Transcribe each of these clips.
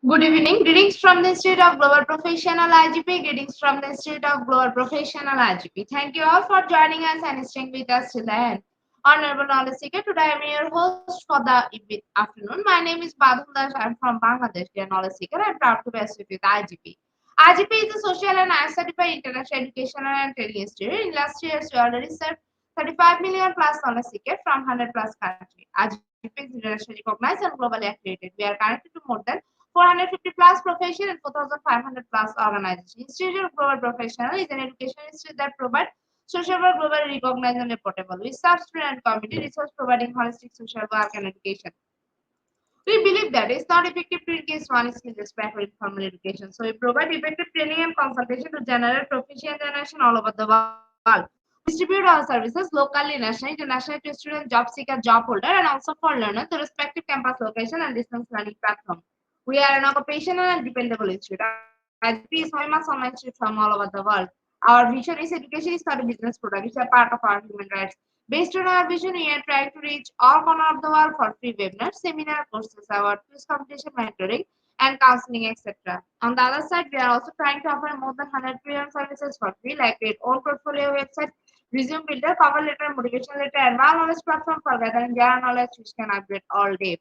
Good evening. Greetings from the Institute of Global Professional IGP. Greetings from the Institute of Global Professional IGP. Thank you all for joining us and staying with us till the end. Honorable Knowledge Seeker, today I am your host for the afternoon. My name is Badul Das. I am from Bangladesh, dear Knowledge Seeker. I am proud to be associated with IGP. IGP is a social and certified international educational and training institute. In last years, we already served 35 million plus knowledge seekers from 100 plus countries. IGP is internationally recognized and globally accredited. We are connected to more than 450 plus profession and 4,500 plus organizations. Institute of Global Professional is an education institute that provides social work globally recognized and reportable. We serve student and community resource providing holistic social work and education. We believe that it's not effective to increase one skill just by formal education. So we provide effective training and consultation to generate proficient generation all over the world. We distribute our services locally, nationally, internationally to students, job seeker, job holder, and also for learners to respective campus location and distance learning platform. We are an occupational and dependable institute. IGP is famous online institute from all over the world. Our vision is education is not a business product, it's a part of our human rights. Based on our vision, we are trying to reach all corners of the world for free webinars, seminar courses, award, quiz competition, mentoring, and counseling, etc. On the other side, we are also trying to offer more than 100 premium services for free, like create own portfolio website, resume builder, cover letter, motivation letter, and one knowledge platform for gathering general knowledge which can upgrade all day.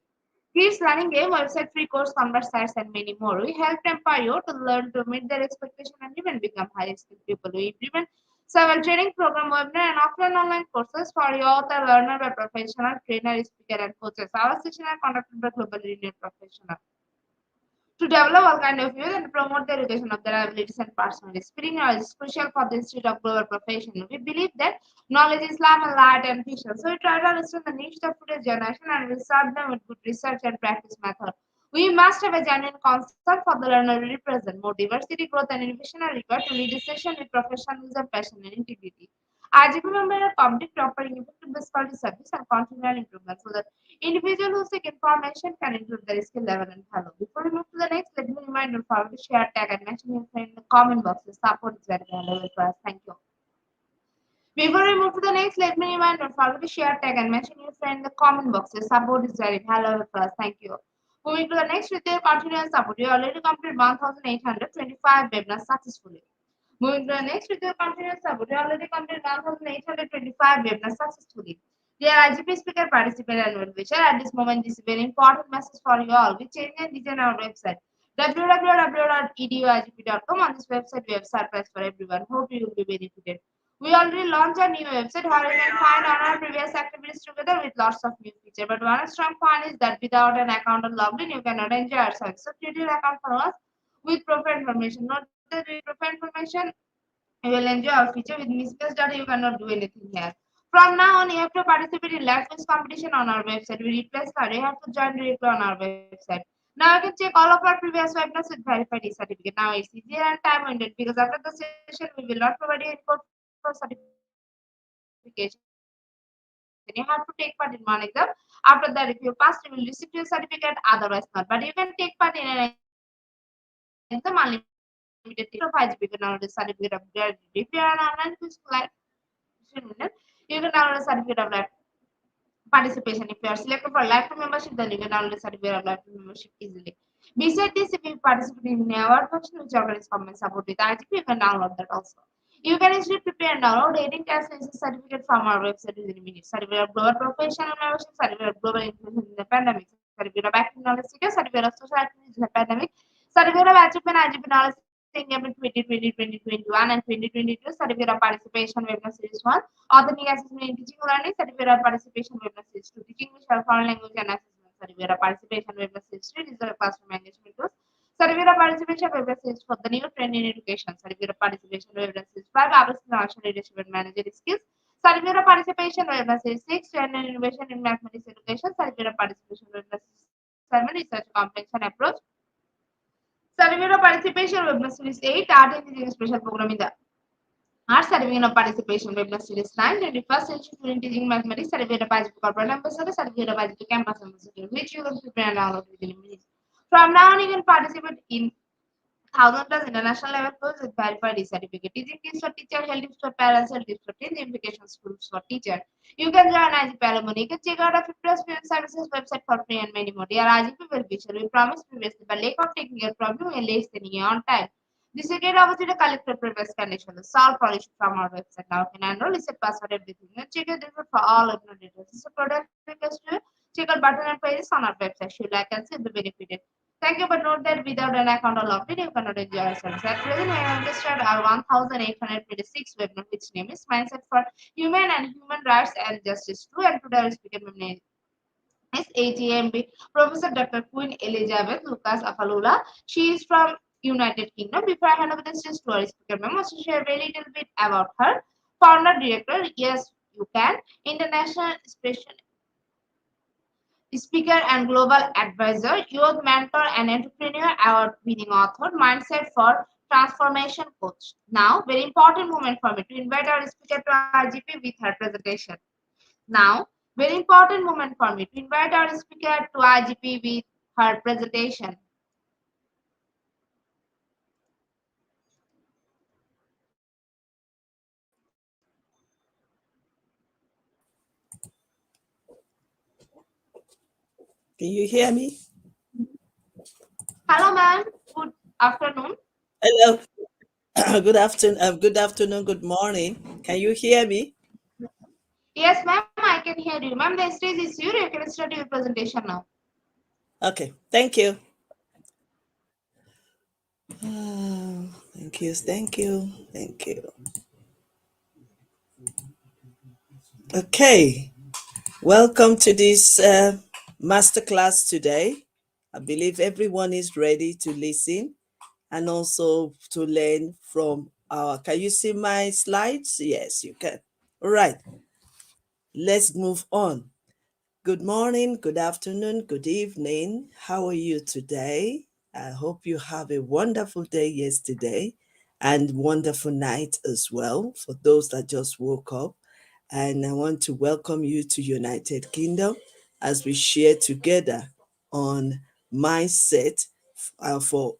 Kids learning game, website, free course, convert sites, and many more. We help empower you to learn to meet their expectation and even become highly skilled people. We implement several training program, webinar, and offline online courses for youth and learner by professional trainer, speaker, and coaches. Our session are conducted by globally renowned professionals to develop all kind of youth and promote the education of their abilities and personalities. Spreading knowledge is crucial for the Institute of Global Profession. We believe that knowledge is love and light and vision. So we try to understand the needs of today's generation and we serve them with good research and practice method. We must have a genuine concept for the learner to represent more diversity, growth, and innovation are required to lead the session with professionalism, passion, and integrity. IGP member are committed to offering effective best quality service and continual improvement so that individual who seek information can improve their skill level and value. Before we move to the next, let me remind you to share, tag, and mention your friend in the comment boxes. Support is very valuable for us. Thank you. Before we move to the next, let me remind you to share, tag, and mention your friend in the comment boxes. Support is very valuable for us. Thank you. Moving to the next, with your continuous support, you already completed 1,825 webinars successfully. Moving to the next, with your continuous support, you already completed 1,825 webinars successfully. Dear IGP speaker, participant, and motivator, at this moment, this is a very important message for you all. We change and design our website www.eduigp.com. On this website, we have surprise for everyone. Hope you will be benefited. We already launched a new website where you can find all our previous activities together with lots of new features. But one strong point is that without an account or login, you cannot enjoy our service. So create your account for us with profile information. Not that with profile information, you will enjoy our feature with misspelled data. You cannot do anything here. From now on, you have to participate in live quiz competition on our website. We replace that. You have to join directly on our website. Now you can check all of our previous webinars with verified certificate. Now it's easier and time limited because after the session we will not provide you any code for certification. You have to take part in one exam. After that, if you pass, you will receive your certificate. Otherwise not. But you can take part in an exam unlimited. Unlimited. If you have to 5 GB download the certificate of gratitude. If you are an online quiz you can download a certificate of participation. If you are selected for lifetime membership, then you can download a certificate of lifetime membership easily. Besides this, if you participate in an award function which organizes comment support with IGP, you can download that also. You can easily prepare and download 18 test certificate from our website within minutes. Certificate of global professional membership, certificate of global influence in the pandemic, certificate of active knowledge seeker, certificate of social activities in the pandemic, certificate of achievement IGP knowledge engagement 2020, 2021, and 2022, certificate of participation webinar series 1, authentic assessment in teaching learning, certificate of participation webinar series 2, teaching English for foreign language and assessment, certificate of participation webinar series 3, digital classroom engagement tools, certificate of participation webinar series for the new trend in education, certificate of participation webinar series 5, abstract action leadership and managerial skills, certificate of participation webinar series 6, trend and innovation in mathematics education, certificate of participation webinar series 7, research comprehension approach, certificate of participation webinar series 8, art and teaching special program in the Art certificate of participation webinar series 9, 21st century in teaching mathematics, certificate of IGP corporate ambassador, certificate of IGP campus ambassador, which you can prepare and download within minutes. From now on, you can participate in thousand plus international level course with verified certificate. Teaching tips for teacher, health tips for parents, health tips for teens, implications groups for teacher. You can join IGP Alumni. You can check out our Fitness Student Services website for free and many more. Dear IGP well wisher, we promised previously, but lack of taking care from you and late sending you on time. This is a great opportunity to collect the previous conditions. Solve all issues from our website. Now you can enroll, reset password, everything. You check your details for all of your details. This is a product request to check out button and pages on our website. Should like and see the benefited. Thank you, but note that without an account or login, you cannot enjoy our service. At present, I have registered our 1826 webinar, which name is Mindset for Human and Human Rights and Justice 2. And today, our speaker name is ATMB Professor Dr. Queen Elizabeth Lucas Afalula. She is from United Kingdom. Before I hand over the stage to our speaker, I must share a very little bit about her. Founder, director, yes, you can. International special speaker and global advisor, youth mentor and entrepreneur, award-winning author, mindset for transformation coach. Now, very important moment for me to invite our speaker to RGP with her presentation. Now, very important moment for me to invite our speaker to RGP with her presentation. Can you hear me? Hello, ma'am. Good afternoon. Hello. Good afternoon. Good afternoon. Good morning. Can you hear me? Yes, ma'am, I can hear you. Ma'am, the stage is yours. You can start your presentation now. Okay. Thank you. Thank you. Thank you. Thank you. Okay. Welcome to this masterclass today. I believe everyone is ready to listen and also to learn from our. Can you see my slides? Yes, you can. All right. Let's move on. Good morning, good afternoon, good evening. How are you today? I hope you have a wonderful day yesterday and wonderful night as well for those that just woke up. And I want to welcome you to United Kingdom as we share together on mindset for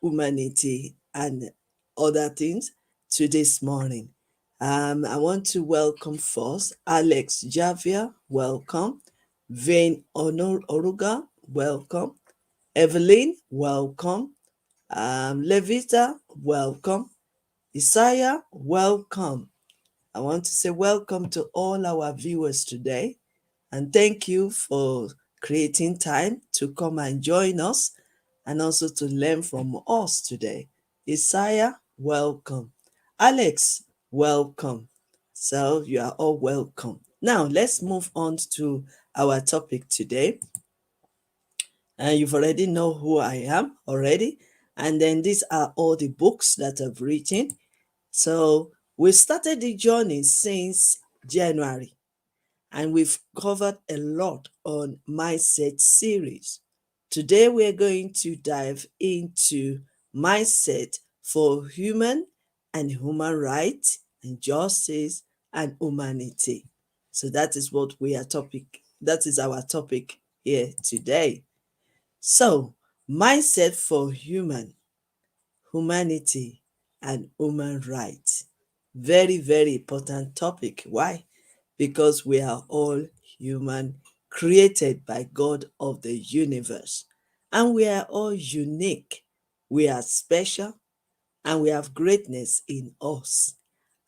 humanity and other things to this morning. I want to welcome first Alex Javia, welcome. Vane Oruga, welcome. Evelyn, welcome. Levita, welcome. Isaiah, welcome. I want to say welcome to all our viewers today and thank you for creating time to come and join us and also to learn from us today. Isaiah, welcome. Alex, welcome. So you are all welcome. Now let's move on to our topic today. And you've already know who I am already. And then these are all the books that I've written. So we started the journey since January and we've covered a lot on mindset series. Today we're going to dive into mindset for human and human rights and justice and humanity. So that is what we are topic. That is our topic here today. So mindset for humanity and human rights. Very, very important topic. Why? Because we are all human, created by God of the universe. And we are all unique. We are special and we have greatness in us.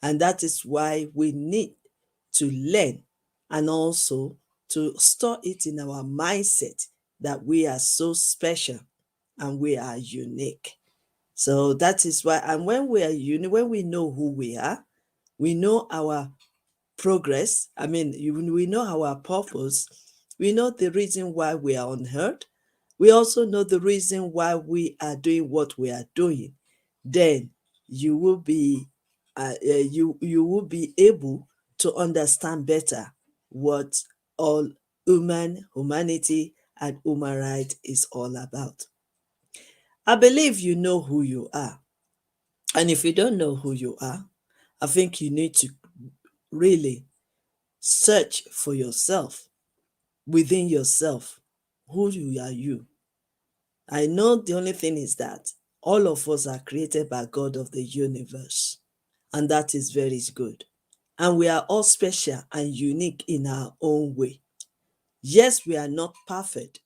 And that is why we need to learn and also to store it in our mindset that we are so special and we are unique. So that is why, and when we are unique, when we know who we know our progress. I mean, we know our purpose. We know the reason why we are on earth. We also know the reason why we are doing what we are doing. Then you will be you will be able to understand better what all humanity and human right is all about. I believe you know who you are. And if you don't know who you are, I think you need to really search for yourself, within yourself. Who are you? I know the only thing is that All of us are created by God of the universe, and that is very good. And we are all special and unique in our own way. Yes, we are not perfect,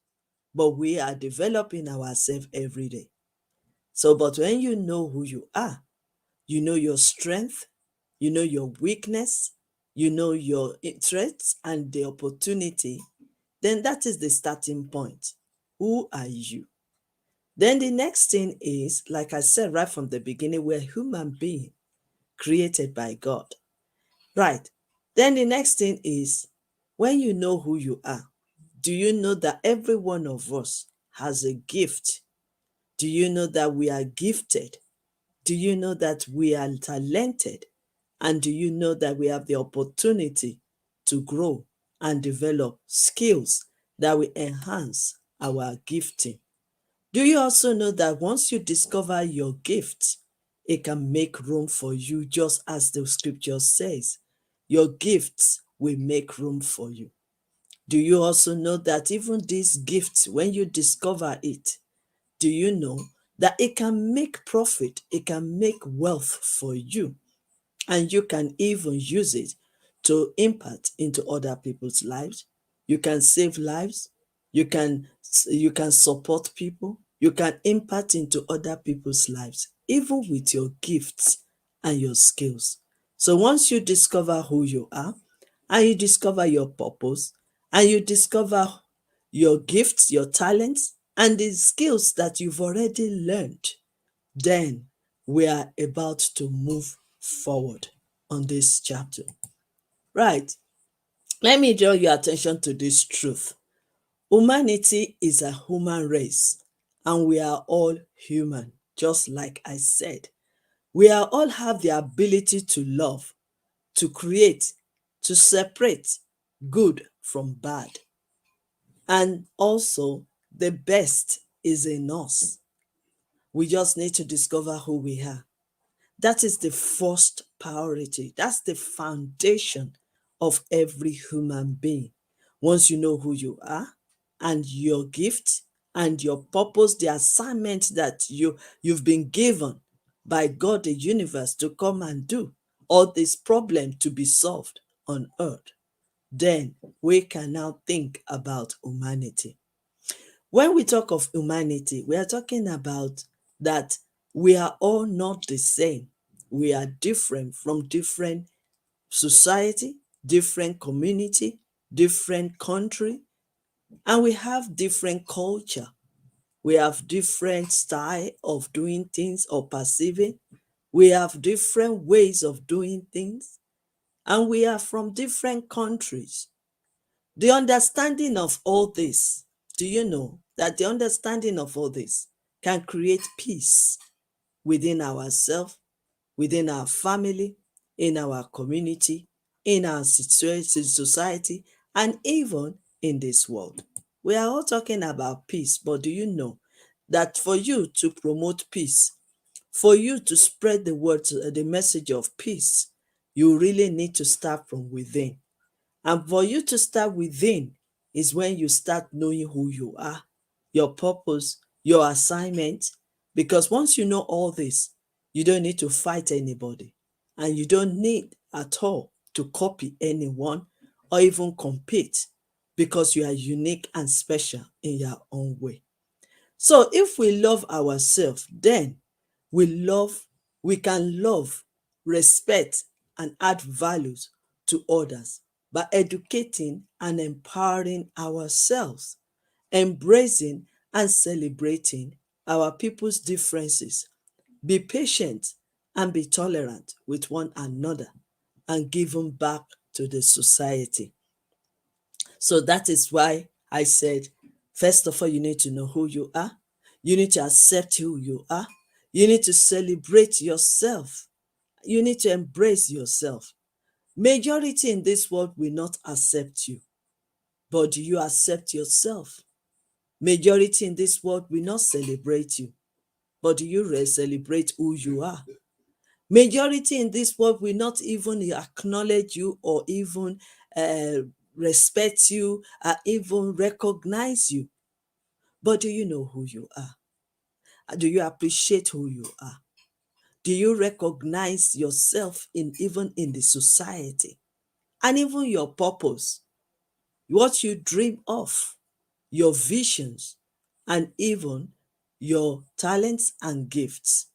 but we are developing ourselves every day. So, but when you know who you are, you know your strength, you know your weakness, you know your interests and the opportunity, then that is the starting point. Who are you? Then the next thing is, like I said right from the beginning, we're human being created by God. Right. Then the next thing is, when you know who you are, do you know that every one of us has a gift? Do you know that we are gifted? Do you know that we are talented? And do you know that we have the opportunity to grow and develop skills that will enhance our gifting? Do you also know that once you discover your gift, it can make room for you, just as the scripture says? Your gifts will make room for you. Do you also know that even this gift, when you discover it, do you know that it can make profit, it can make wealth for you, and you can even use it to impact into other people's lives? You can save lives, you can you can support people, you can impact into other people's lives, even with your gifts and your skills. So once you discover who you are, and you discover your purpose, and you discover your gifts, your talents, and the skills that you've already learned, then we are about to move forward on this chapter. Right. Let me draw your attention to this truth. Humanity is a human race, and we are all human, just like I said. We are all have the ability to love, to create, to separate good from bad. And also, the best is in us. We just need to discover who we are. That is the first priority. That's the foundation of every human being. Once you know who you are and your gift and your purpose, the assignment that you've been given by God, the universe, to come and do, all this problem to be solved on earth, then we can now think about humanity. When we talk of humanity, we are talking about that we are all not the same. We are different from different society, different community, different country, and we have different culture. We have different style of doing things or perceiving. We have different ways of doing things, and we are from different countries. The understanding of all this, do you know that the understanding of all this can create peace within ourselves, within our family, in our community, in our situation, society, and even in this world? We are all talking about peace, but do you know that for you to promote peace, for you to spread the word, the message of peace, you really need to start from within. And for you to start within is when you start knowing who you are, your purpose, your assignment. Because once you know all this, you don't need to fight anybody. And you don't need at all to copy anyone or even compete, because you are unique and special in your own way. So if we love ourselves, then we can love, respect, and add values to others by educating and empowering ourselves, embracing and celebrating our people's differences, be patient and be tolerant with one another, and giving back to the society. So that is why I said, first of all, you need to know who you are. You need to accept who you are. You need to celebrate yourself. You need to embrace yourself. Majority in this world will not accept you, but do you accept yourself? Majority in this world will not celebrate you, but do you celebrate who you are? Majority in this world will not even acknowledge you or even uh, respect you or even recognize you. But do you know who you are? Do you appreciate who you are? Do you recognize yourself in even in the society and even your purpose, what you dream of, your visions, and even your talents and gifts?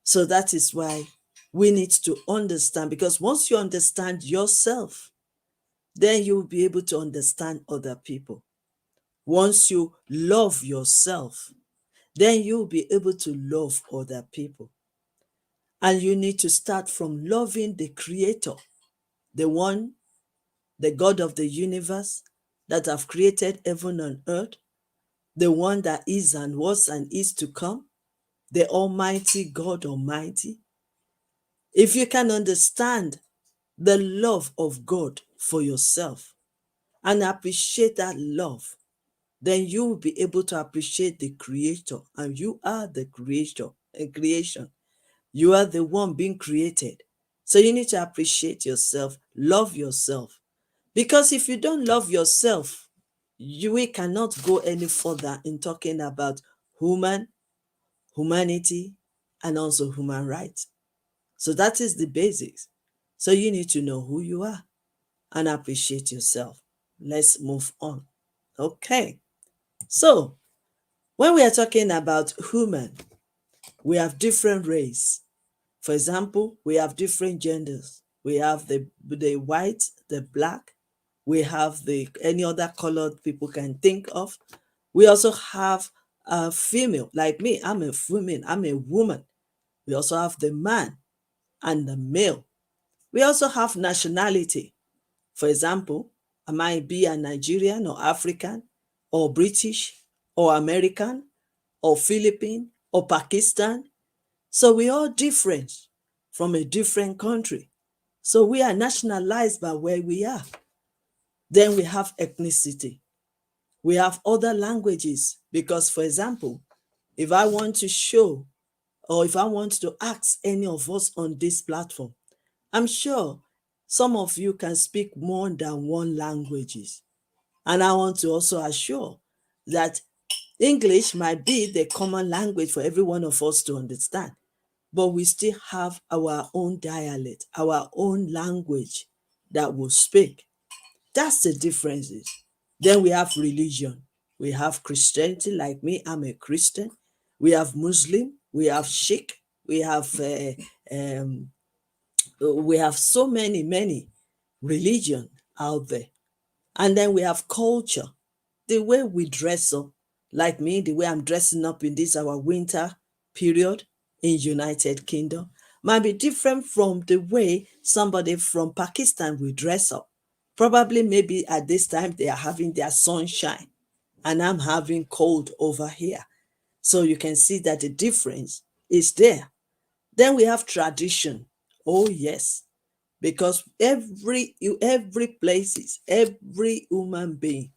So that is why we need to understand, because once you understand yourself, then you will be able to understand other people. Once you love yourself, then you'll be able to love other people. And you need to start from loving the Creator, the one, the God of the universe that have created heaven and earth, the one that is and was and is to come, the Almighty God Almighty. If you can understand the love of God for yourself and appreciate that love, then you will be able to appreciate the Creator, and you are the creator, a creation. You are the one being created. So you need to appreciate yourself, love yourself. Because if you don't love yourself, we cannot go any further in talking about humanity, and also human rights. So that is the basics. So you need to know who you are and appreciate yourself. Let's move on. Okay. So when we are talking about human, we have different race. For example, we have different genders. We have the white, the black. We have the any other colored people can think of. We also have a female, like me. I'm a female. I'm a woman. We also have the man and the male. We also have nationality. For example, I might be a Nigerian or African or British or American or Philippine or Pakistan. So we are different from a different country. So we are nationalized by where we are. Then we have ethnicity. We have other languages because, for example, if I want to show or if I want to ask any of us on this platform, I'm sure some of you can speak more than one languages. And I want to also assure that English might be the common language for every one of us to understand, but we still have our own dialect, our own language that we speak. That's the differences. Then we have religion. We have Christianity, like me, I'm a Christian. We have Muslim, we have Sikh, we have um, we have so many religion out there. And then we have culture, the way we dress up, like me, the way I'm dressing up in this our winter period in United Kingdom might be different from the way somebody from Pakistan will dress up. Probably maybe at this time they are having their sunshine and I'm having cold over here. So you can see that the difference is there. Then we have tradition. Oh yes, because every places, every human being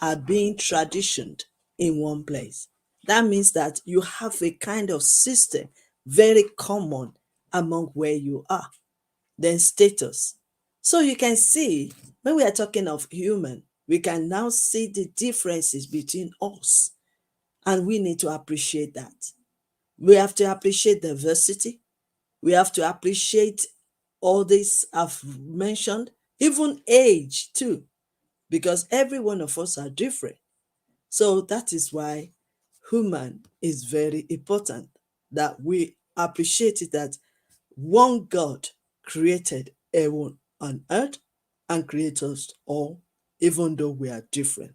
are being traditioned in one place. That means that you have a kind of system very common among where you are. Then status. So you can see when we are talking of human, we can now see the differences between us, and we need to appreciate that. We have to appreciate diversity. We have to appreciate all this I've mentioned, even age too, because every one of us are different. So that is why human is very important, that we appreciate it, that one God created heaven and earth and created us all, even though we are different.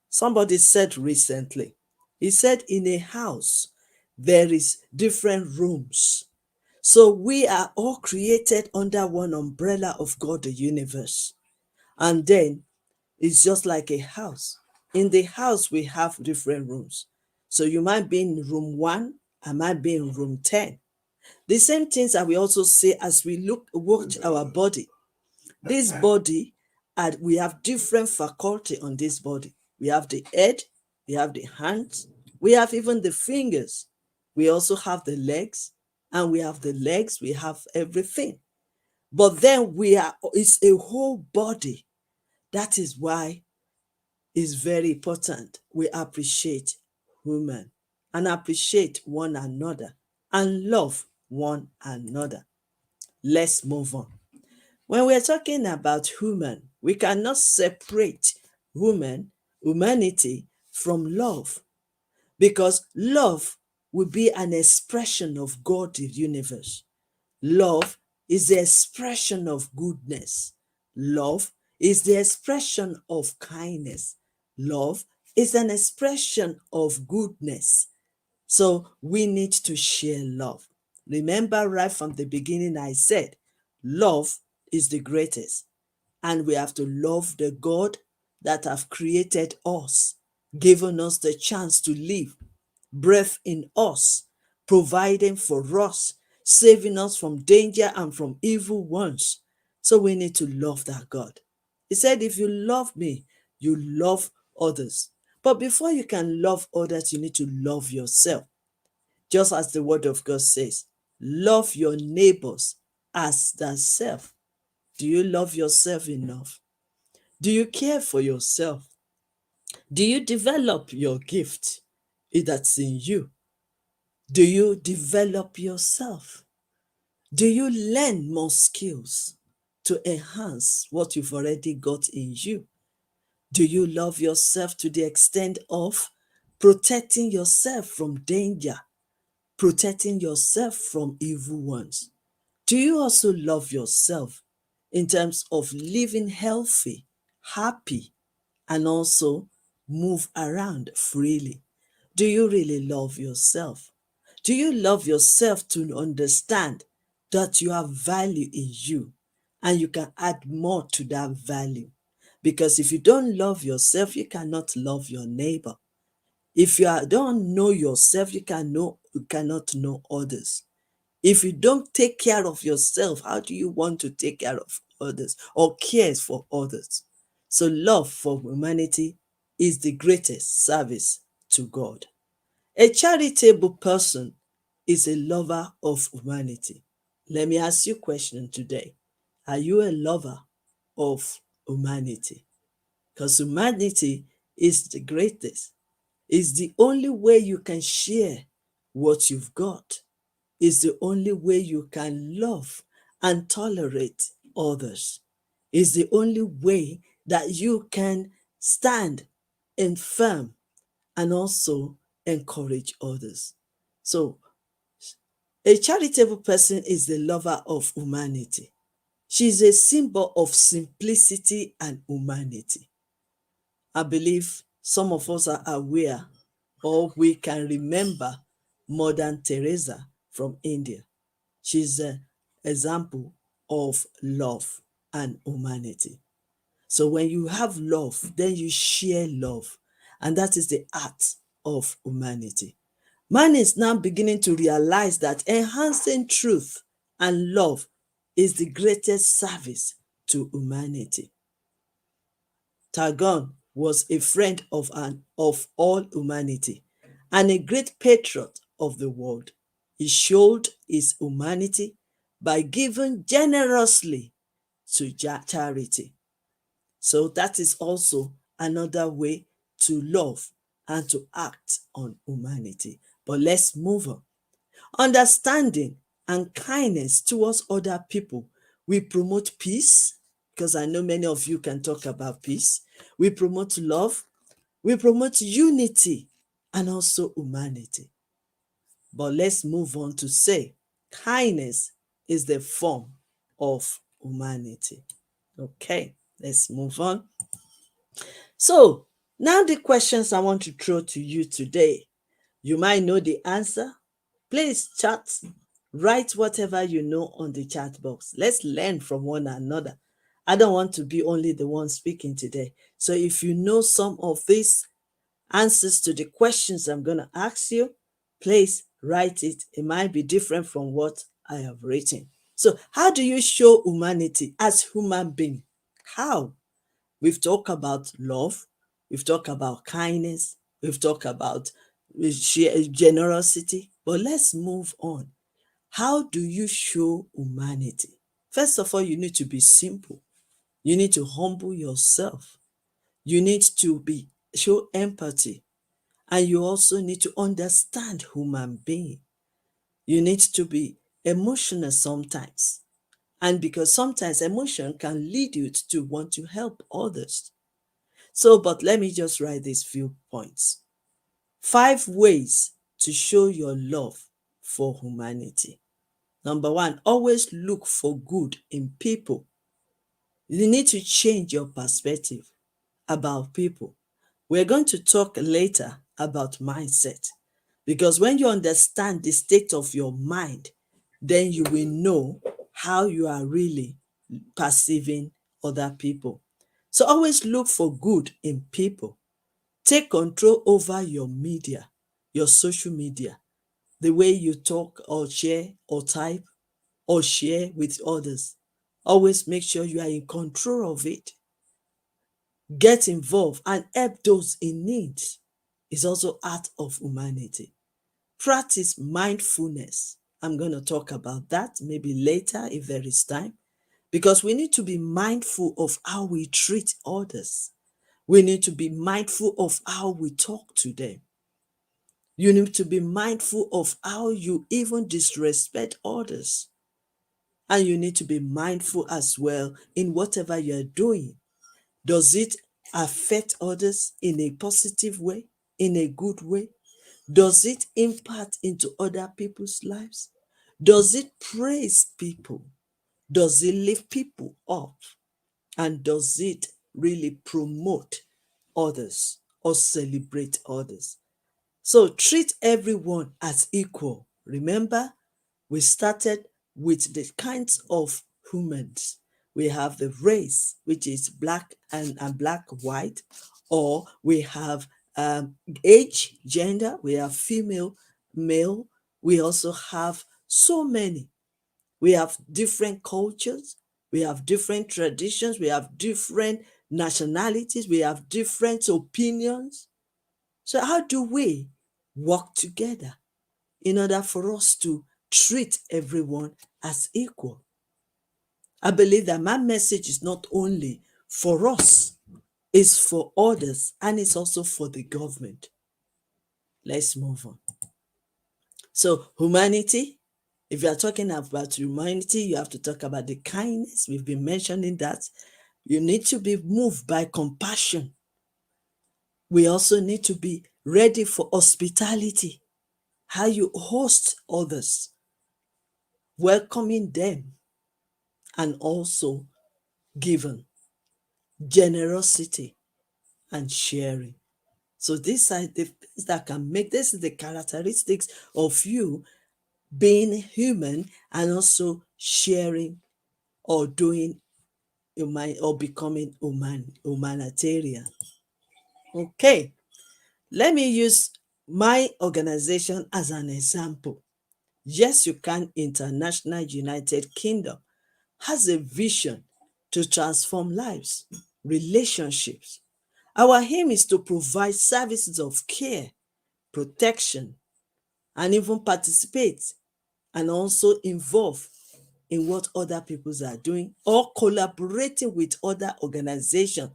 Somebody said recently, he said, in a house, there is different rooms. So we are all created under one umbrella of God, the universe. And then it's just like a house. In the house, we have different rooms. So you might be in room 1, I might be in room 10. The same things that we also say as we watch our body. This body, and we have different faculty on this body. We have the head, we have the hands, we have even the fingers. We also have the legs, and we have the legs, we have everything. But then it's a whole body. That is why it's very important we appreciate women and appreciate one another and love one another. Let's move on. When we're talking about human, we cannot separate humanity from love, because love will be an expression of God in the universe. Love is the expression of goodness. Love is the expression of kindness. Love is an expression of goodness. So we need to share love. Remember, right from the beginning, I said love is the greatest, and we have to love the God that have created us, given us the chance to live, breath in us, providing for us, saving us from danger and from evil ones. So we need to love that God. He said, if you love me, you love others. But before you can love others, you need to love yourself. Just as the word of God says, love your neighbors as thyself. Do you love yourself enough? Do you care for yourself? Do you develop your gift that's in you? Do you develop yourself? Do you learn more skills to enhance what you've already got in you? Do you love yourself to the extent of protecting yourself from danger, protecting yourself from evil ones? Do you also love yourself in terms of living healthy, happy, and also move around freely? Do you really love yourself? Do you love yourself to understand that you have value in you and you can add more to that value? Because if you don't love yourself, you cannot love your neighbor. If don't know yourself, you cannot know others. If you don't take care of yourself, how do you want to take care of others or cares for others? So love for humanity is the greatest service to God. A charitable person is a lover of humanity. Let me ask you a question today. Are you a lover of humanity? Because humanity is the greatest. It's the only way you can share what you've got. It's the only way you can love and tolerate others. It's the only way that you can stand and firm and also encourage others. So, a charitable person is the lover of humanity. She is a symbol of simplicity and humanity. I believe some of us are aware, or we can remember, Mother Teresa from India. She's an example of love and humanity. So when you have love, then you share love. And that is the art of humanity. Man is now beginning to realize that enhancing truth and love is the greatest service to humanity. Targon was a friend of all humanity and a great patriot of the world. He showed his humanity by giving generously to charity. So that is also another way to love and to act on humanity. But let's move on. Understanding and kindness towards other people. We promote peace, because I know many of you can talk about peace. We promote love. We promote unity and also humanity. But let's move on to say kindness is the form of humanity. Okay, let's move on. So now the questions I want to throw to you today. You might know the answer. Please chat, write whatever you know on the chat box. Let's learn from one another. I don't want to be only the one speaking today. So if you know some of these answers to the questions I'm going to ask you, please write it. It might be different from what I have written. So how do you show humanity as human being? How? We've talked about love. We've talked about kindness. We've talked about generosity. But let's move on. How do you show humanity? First of all, you need to be simple. You need to humble yourself. You need to show empathy. And you also need to understand human being. You need to be emotional sometimes. And because sometimes emotion can lead you to want to help others. So, but let me just write these few points. 5 ways to show your love for humanity. Number 1, always look for good in people. You need to change your perspective about people. We're going to talk later about mindset, because when you understand the state of your mind, then you will know how you are really perceiving other people. So always look for good in people. Take control over your media, your social media, the way you talk or share or type or share with others. Always make sure you are in control of it. Get involved and help those in need. Is also act of humanity. Practice mindfulness. I'm going to talk about that maybe later if there is time, because we need to be mindful of how we treat others. We need to be mindful of how we talk to them. You need to be mindful of how you even disrespect others. And you need to be mindful as well in whatever you're doing. Does it affect others in a positive way, in a good way? Does it impact into other people's lives? Does it praise people? Does it lift people up? And does it really promote others or celebrate others? So treat everyone as equal. Remember, we started with the kinds of humans. We have the race, which is black and black, white, or we have age, gender, we have female, male. We also have so many. We have different cultures, we have different traditions, we have different nationalities, we have different opinions. So, how do we work together in order for us to treat everyone as equal? I believe that my message is not only for us, it's for others, and it's also for the government. Let's move on. So, humanity, if you are talking about humanity, you have to talk about the kindness. We've been mentioning that. You need to be moved by compassion. We also need to be ready for hospitality, how you host others, welcoming them, and also giving, generosity, and sharing. So these are the things that can make, this is the characteristics of you being human and also sharing or doing human or becoming humanitarian. Okay, let me use my organization as an example. Yes, You Can International United Kingdom has a vision to transform lives, relationships. Our aim is to provide services of care, protection, and even participate and also involve in what other peoples are doing or collaborating with other organizations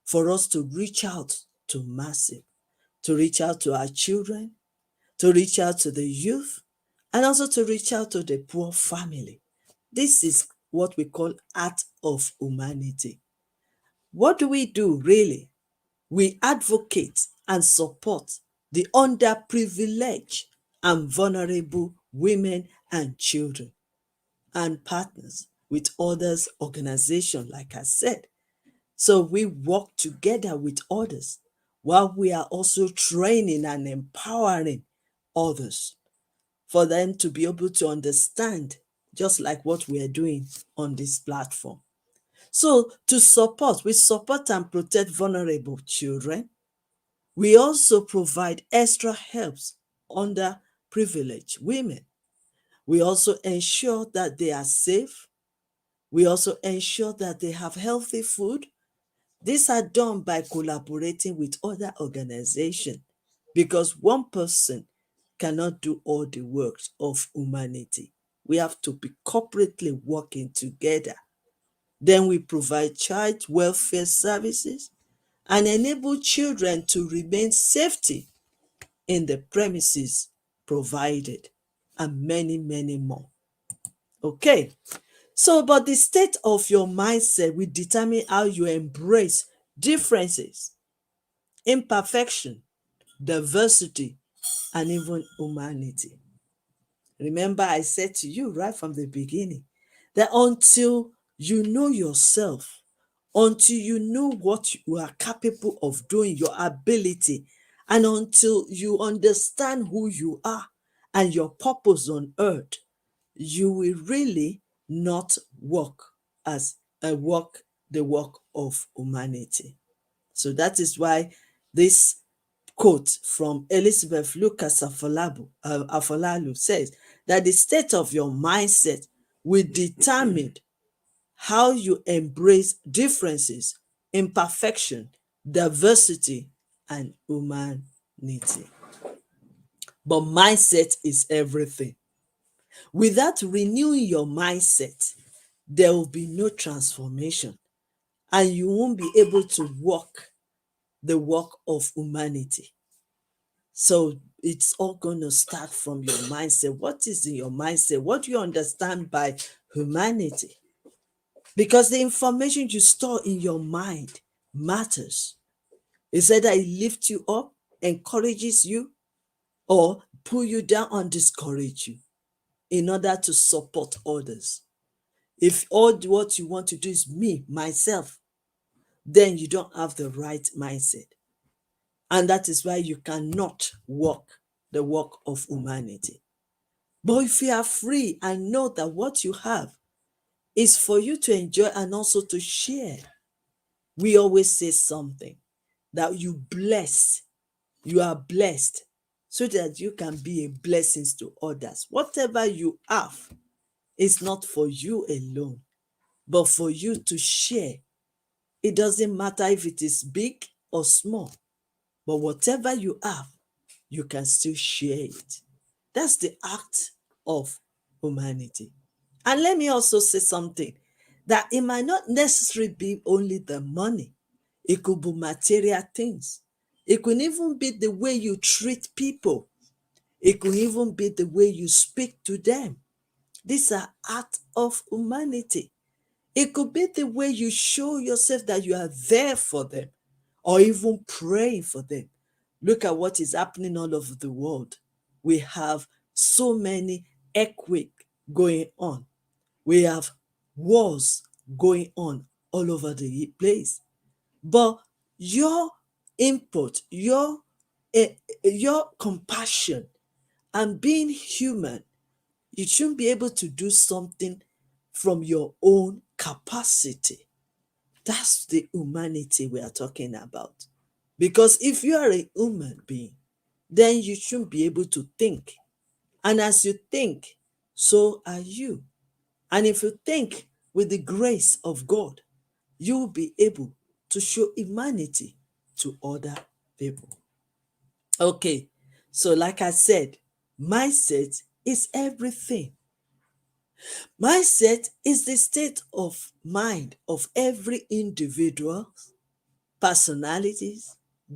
for us to reach out to massive, to reach out to our children, to reach out to the youth, and also to reach out to the poor family. This is what we call art of humanity. What do we do really? We advocate and support the underprivileged and vulnerable women and children, and partners with others organizations, like I said. So we work together with others while we are also training and empowering others for them to be able to understand, just like what we are doing on this platform. So to support, we support and protect vulnerable children. We also provide extra helps under privileged women. We also ensure that they are safe. We also ensure that they have healthy food. These are done by collaborating with other organizations, because one person cannot do all the works of humanity. We have to be corporately working together. Then we provide child welfare services and enable children to remain safety in the premises provided, and many, many more. Okay, so but the state of your mindset will determine how you embrace differences, imperfection, diversity, and even humanity. Remember, I said to you right from the beginning that until you know yourself, until you know what you are capable of doing, your ability, and until you understand who you are and your purpose on earth, you will really not walk as a walk the work of humanity. So that is why this quote from Elizabeth Lucas Afolalu says that the state of your mindset will determine how you embrace differences, imperfection, diversity, and humanity. But mindset is everything. Without renewing your mindset, there will be no transformation, and you won't be able to walk the work of humanity. So it's all going to start from your mindset. What is in your mindset? What do you understand by humanity? Because the information you store in your mind matters. Is either it lifts you up, encourages you, or pull you down and discourage you in order to support others. If all what you want to do is me, myself, then you don't have the right mindset. And that is why you cannot walk the work of humanity. But if you are free and know that what you have is for you to enjoy and also to share, we always say something that you are blessed so that you can be a blessing to others. Whatever you have is not for you alone, but for you to share. It doesn't matter if it is big or small, but whatever you have, you can still share it. That's the act of humanity. And let me also say something that it might not necessarily be only the money, it could be material things. It could even be the way you treat people. It could even be the way you speak to them. These are acts of humanity. It could be the way you show yourself that you are there for them or even praying for them. Look at what is happening all over the world. We have so many earthquakes going on. We have wars going on all over the place. But your input, your compassion and being human, you shouldn't be able to do something from your own capacity. That's the humanity we are talking about. Because if you are a human being, then you shouldn't be able to think. And as you think, so are you. And if you think with the grace of God, you will be able to show humanity to other people. Okay, so like I said, mindset is everything. Mindset is the state of mind of every individual, personalities,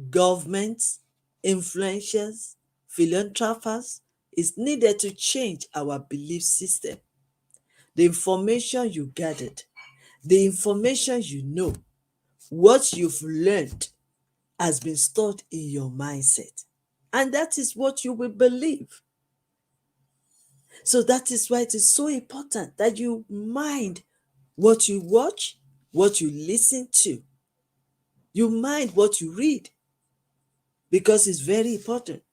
governments, influencers, philanthropists is needed to change our belief system. The information you gathered, the information you know, what you've learned has been stored in your mindset. And that is what you will believe. So that is why it is so important that you mind what you watch, what you listen to. You mind what you read because it's very important.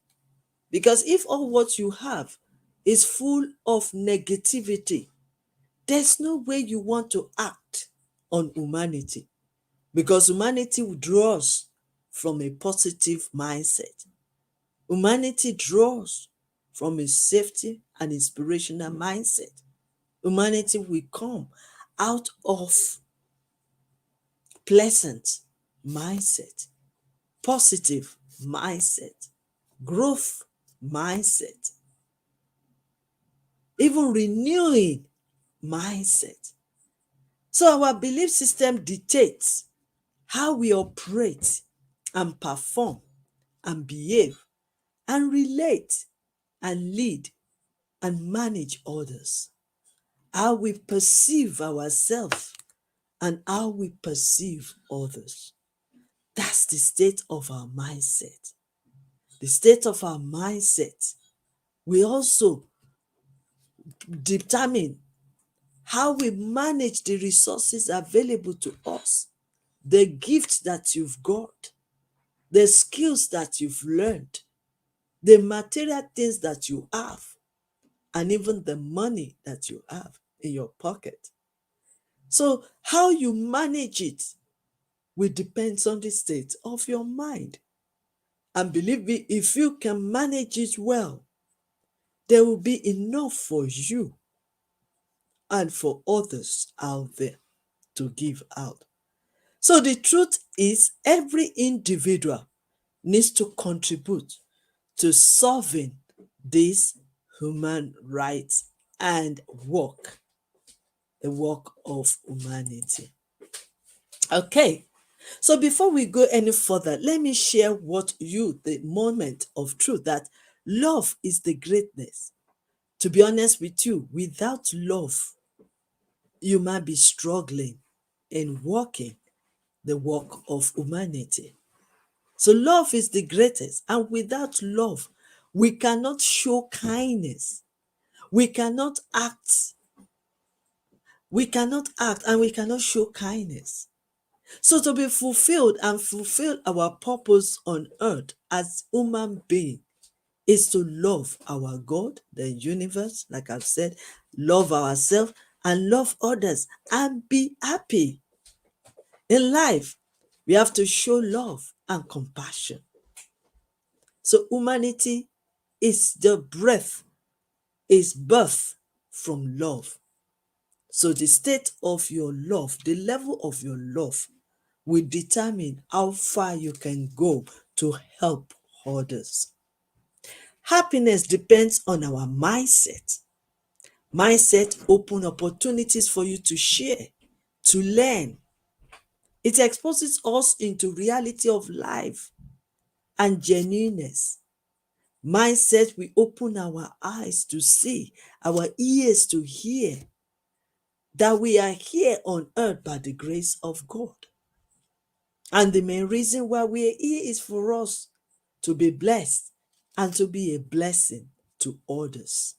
Because if all what you have is full of negativity, there's no way you want to act on humanity because humanity draws from a positive mindset. Humanity draws from a safety and inspirational mindset. Humanity will come out of pleasant mindset, positive mindset, growth mindset, even renewing mindset. So our belief system dictates how we operate and perform and behave and relate and lead and manage others. How we perceive ourselves and how we perceive others. That's the state of our mindset. The state of our mindset we also determine how we manage the resources available to us, the gifts that you've got, the skills that you've learned, the material things that you have, and even the money that you have in your pocket. So, how you manage it will depend on the state of your mind. And believe me, if you can manage it well, there will be enough for you and for others out there to give out. So the truth is, every individual needs to contribute to solving these human rights and work, the work of humanity. Okay, so before we go any further, let me share the moment of truth that love is the greatness. To be honest with you, without love, you might be struggling in working the work of humanity. So love is the greatest. And without love, we cannot show kindness. We cannot act. We cannot act and we cannot show kindness. So to be fulfilled and fulfill our purpose on earth as human being is to love our God, the universe, like I've said, love ourselves and love others and be happy. In life, we have to show love and compassion. So humanity is the breath, is birth from love. So the state of your love, the level of your love will determine how far you can go to help others. Happiness depends on our mindset. Mindset open opportunities for you to share, to learn. It exposes us into reality of life and genuineness. Mindset will open our eyes to see, our ears to hear, that we are here on earth by the grace of God. And the main reason why we are here is for us to be blessed and to be a blessing to others.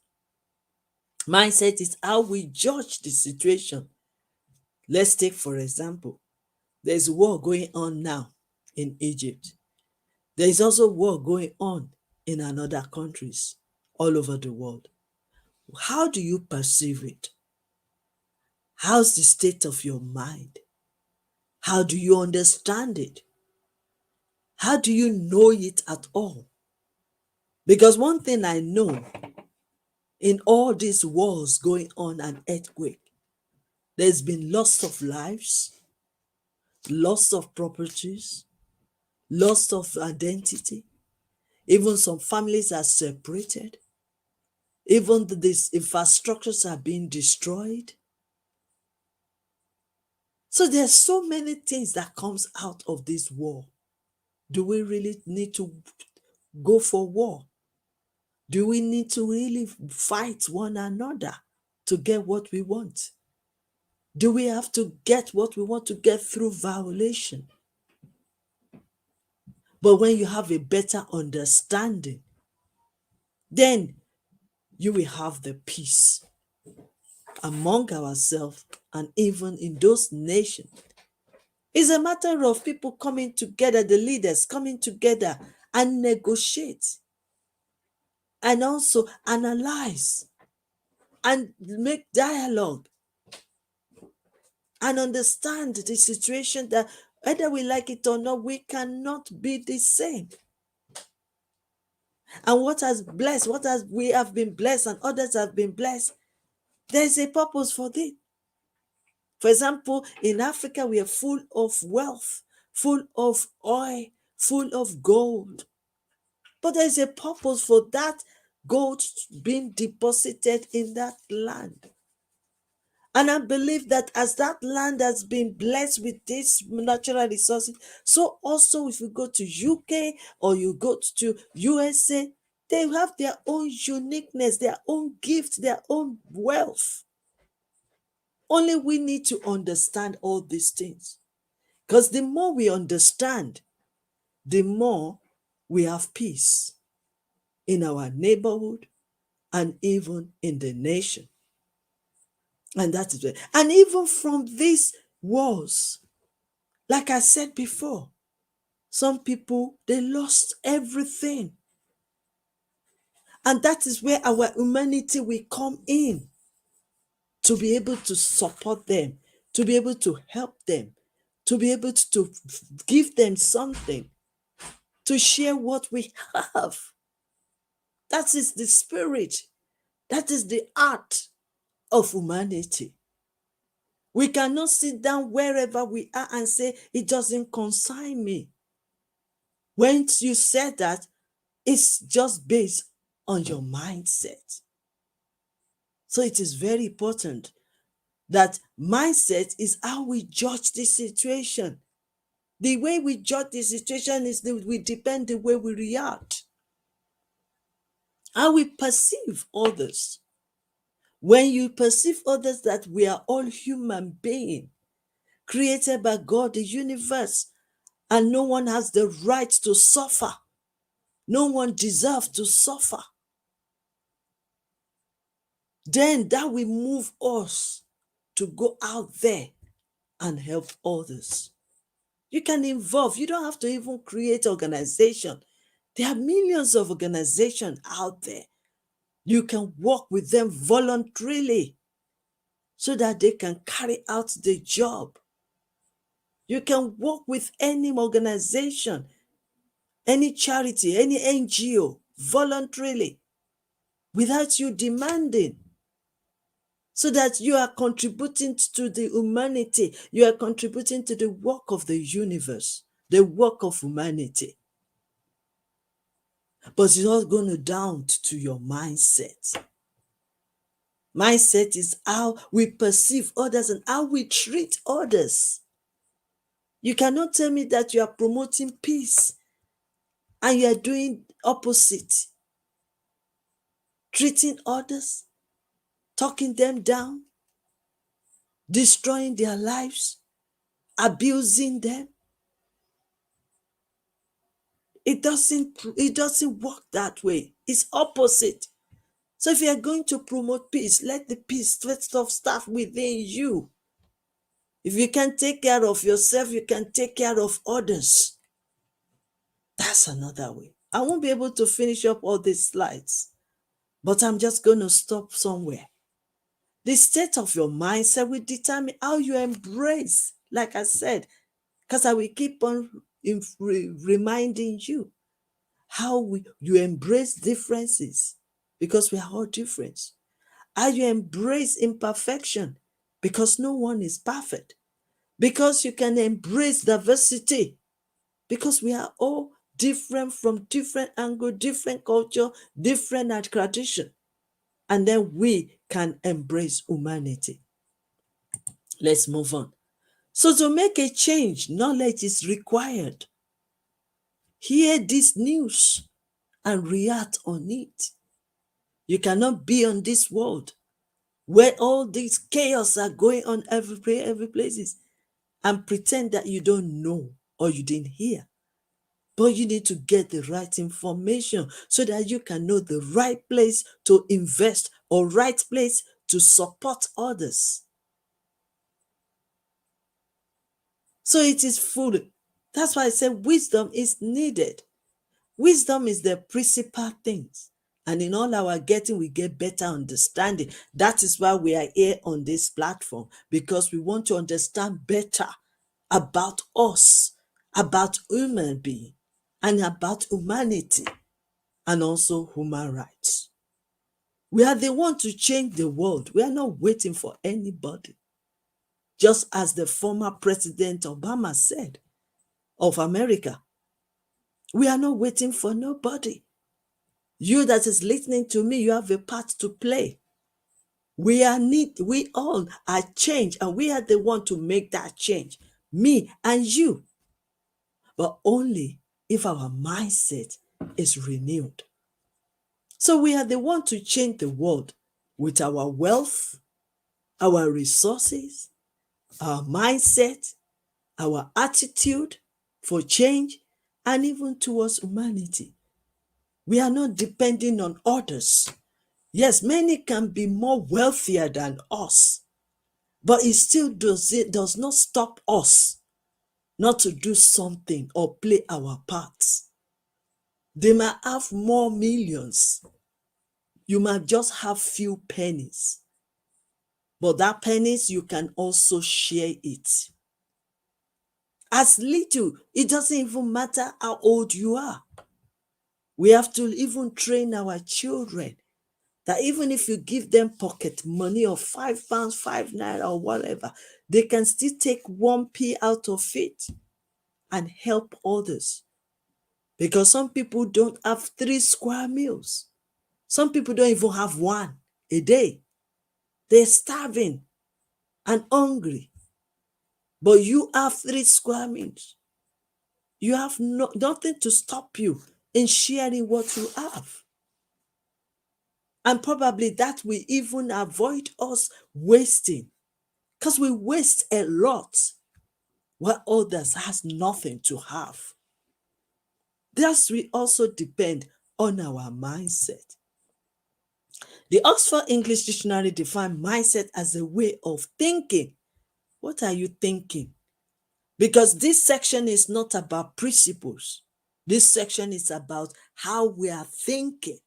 Mindset is how we judge the situation. Let's take, for example, there's war going on now in Egypt. There is also war going on in other countries all over the world. How do you perceive it? How's the state of your mind? How do you understand it? How do you know it at all? Because one thing I know, in all these wars going on and earthquake, there's been loss of lives, loss of properties, loss of identity. Even some families are separated. Even these infrastructures are being destroyed. So there's so many things that comes out of this war. Do we really need to go for war? Do we need to really fight one another to get what we want? Do we have to get what we want to get through violation? But when you have a better understanding, then you will have the peace among ourselves and even in those nations. It's a matter of people coming together, the leaders coming together and negotiate and also analyze and make dialogue and understand the situation that whether we like it or not, we cannot be the same. And what has blessed, we have been blessed and others have been blessed, there's a purpose for this. For example, in Africa, we are full of wealth, full of oil, full of gold. But there's a purpose for that gold being deposited in that land. And I believe that as that land has been blessed with these natural resources, so also if you go to UK or you go to USA, They have their own uniqueness, their own gift, their own wealth. Only we need to understand all these things. Because the more we understand, the more we have peace in our neighborhood and even in the nation. And that is it. And even from these wars, like I said before, some people, they lost everything. And that is where our humanity will come in, to be able to support them, to be able to help them, to be able to give them something, to share what we have. That is the spirit. That is the art of humanity. We cannot sit down wherever we are and say, it doesn't concern me. When you said that, it's just based on your mindset. So it is very important that mindset is how we judge the situation. The way we judge the situation is that we depend the way we react, how we perceive others. When you perceive others that we are all human beings, created by God, the universe, and no one has the right to suffer. No one deserves to suffer. Then that will move us to go out there and help others. You can involve. You don't have to even create organization. There are millions of organizations out there. You can work with them voluntarily so that they can carry out the job. You can work with any organization, any charity, any NGO voluntarily without you demanding, so that you are contributing to the humanity. You are contributing to the work of the universe, the work of humanity. But it's all going down to your mindset. Mindset is how we perceive others and how we treat others. You cannot tell me that you are promoting peace and you are doing opposite. Treating others, talking them down, destroying their lives, abusing them. It doesn't work that way. It's opposite. So if you are going to promote peace, let the peace first off start within you. If you can take care of yourself, you can take care of others. That's another way. I won't be able to finish up all these slides, but I'm just going to stop somewhere. The state of your mindset will determine how you embrace, like I said, because I will keep on reminding you how you embrace differences, because we are all different. How you embrace imperfection, because no one is perfect. Because you can embrace diversity, because we are all different from different angle, different culture, different tradition. And then we can embrace humanity. Let's move on. So to make a change, knowledge is required. Hear this news and react on it. You cannot be on this world where all these chaos are going on every places and pretend that you don't know or you didn't hear. But you need to get the right information so that you can know the right place to invest or right place to support others. So it is full. That's why I said wisdom is needed. Wisdom is the principal things. And in all our getting, we get better understanding. That is why we are here on this platform, because we want to understand better about us, about human being, and about humanity, and also human rights. We are the one to change the world. We are not waiting for anybody. Just as the former President Obama said of America, we are not waiting for nobody. You that is listening to me, you have a part to play. We all are change, and we are the one to make that change. Me and you. But only if our mindset is renewed. So we are the one to change the world with our wealth, our resources, our mindset, our attitude for change, and even towards humanity. We are not depending on others. Yes, many can be more wealthier than us, but it does not stop us not to do something or play our parts. They might have more millions. You might just have few pennies. But that pennies, you can also share it. As little, it doesn't even matter how old you are. We have to even train our children that even if you give them pocket money of £5, 5 naira or whatever, they can still take 1p out of it and help others. Because some people don't have 3 square meals. Some people don't even have one a day. They're starving and hungry. But you have 3 square meals. You have nothing to stop you in sharing what you have. And probably that will even avoid us wasting. Because we waste a lot while others has nothing to have. Thus, we also depend on our mindset. The Oxford English Dictionary defines mindset as a way of thinking. What are you thinking? Because this section is not about principles. This section is about how we are thinking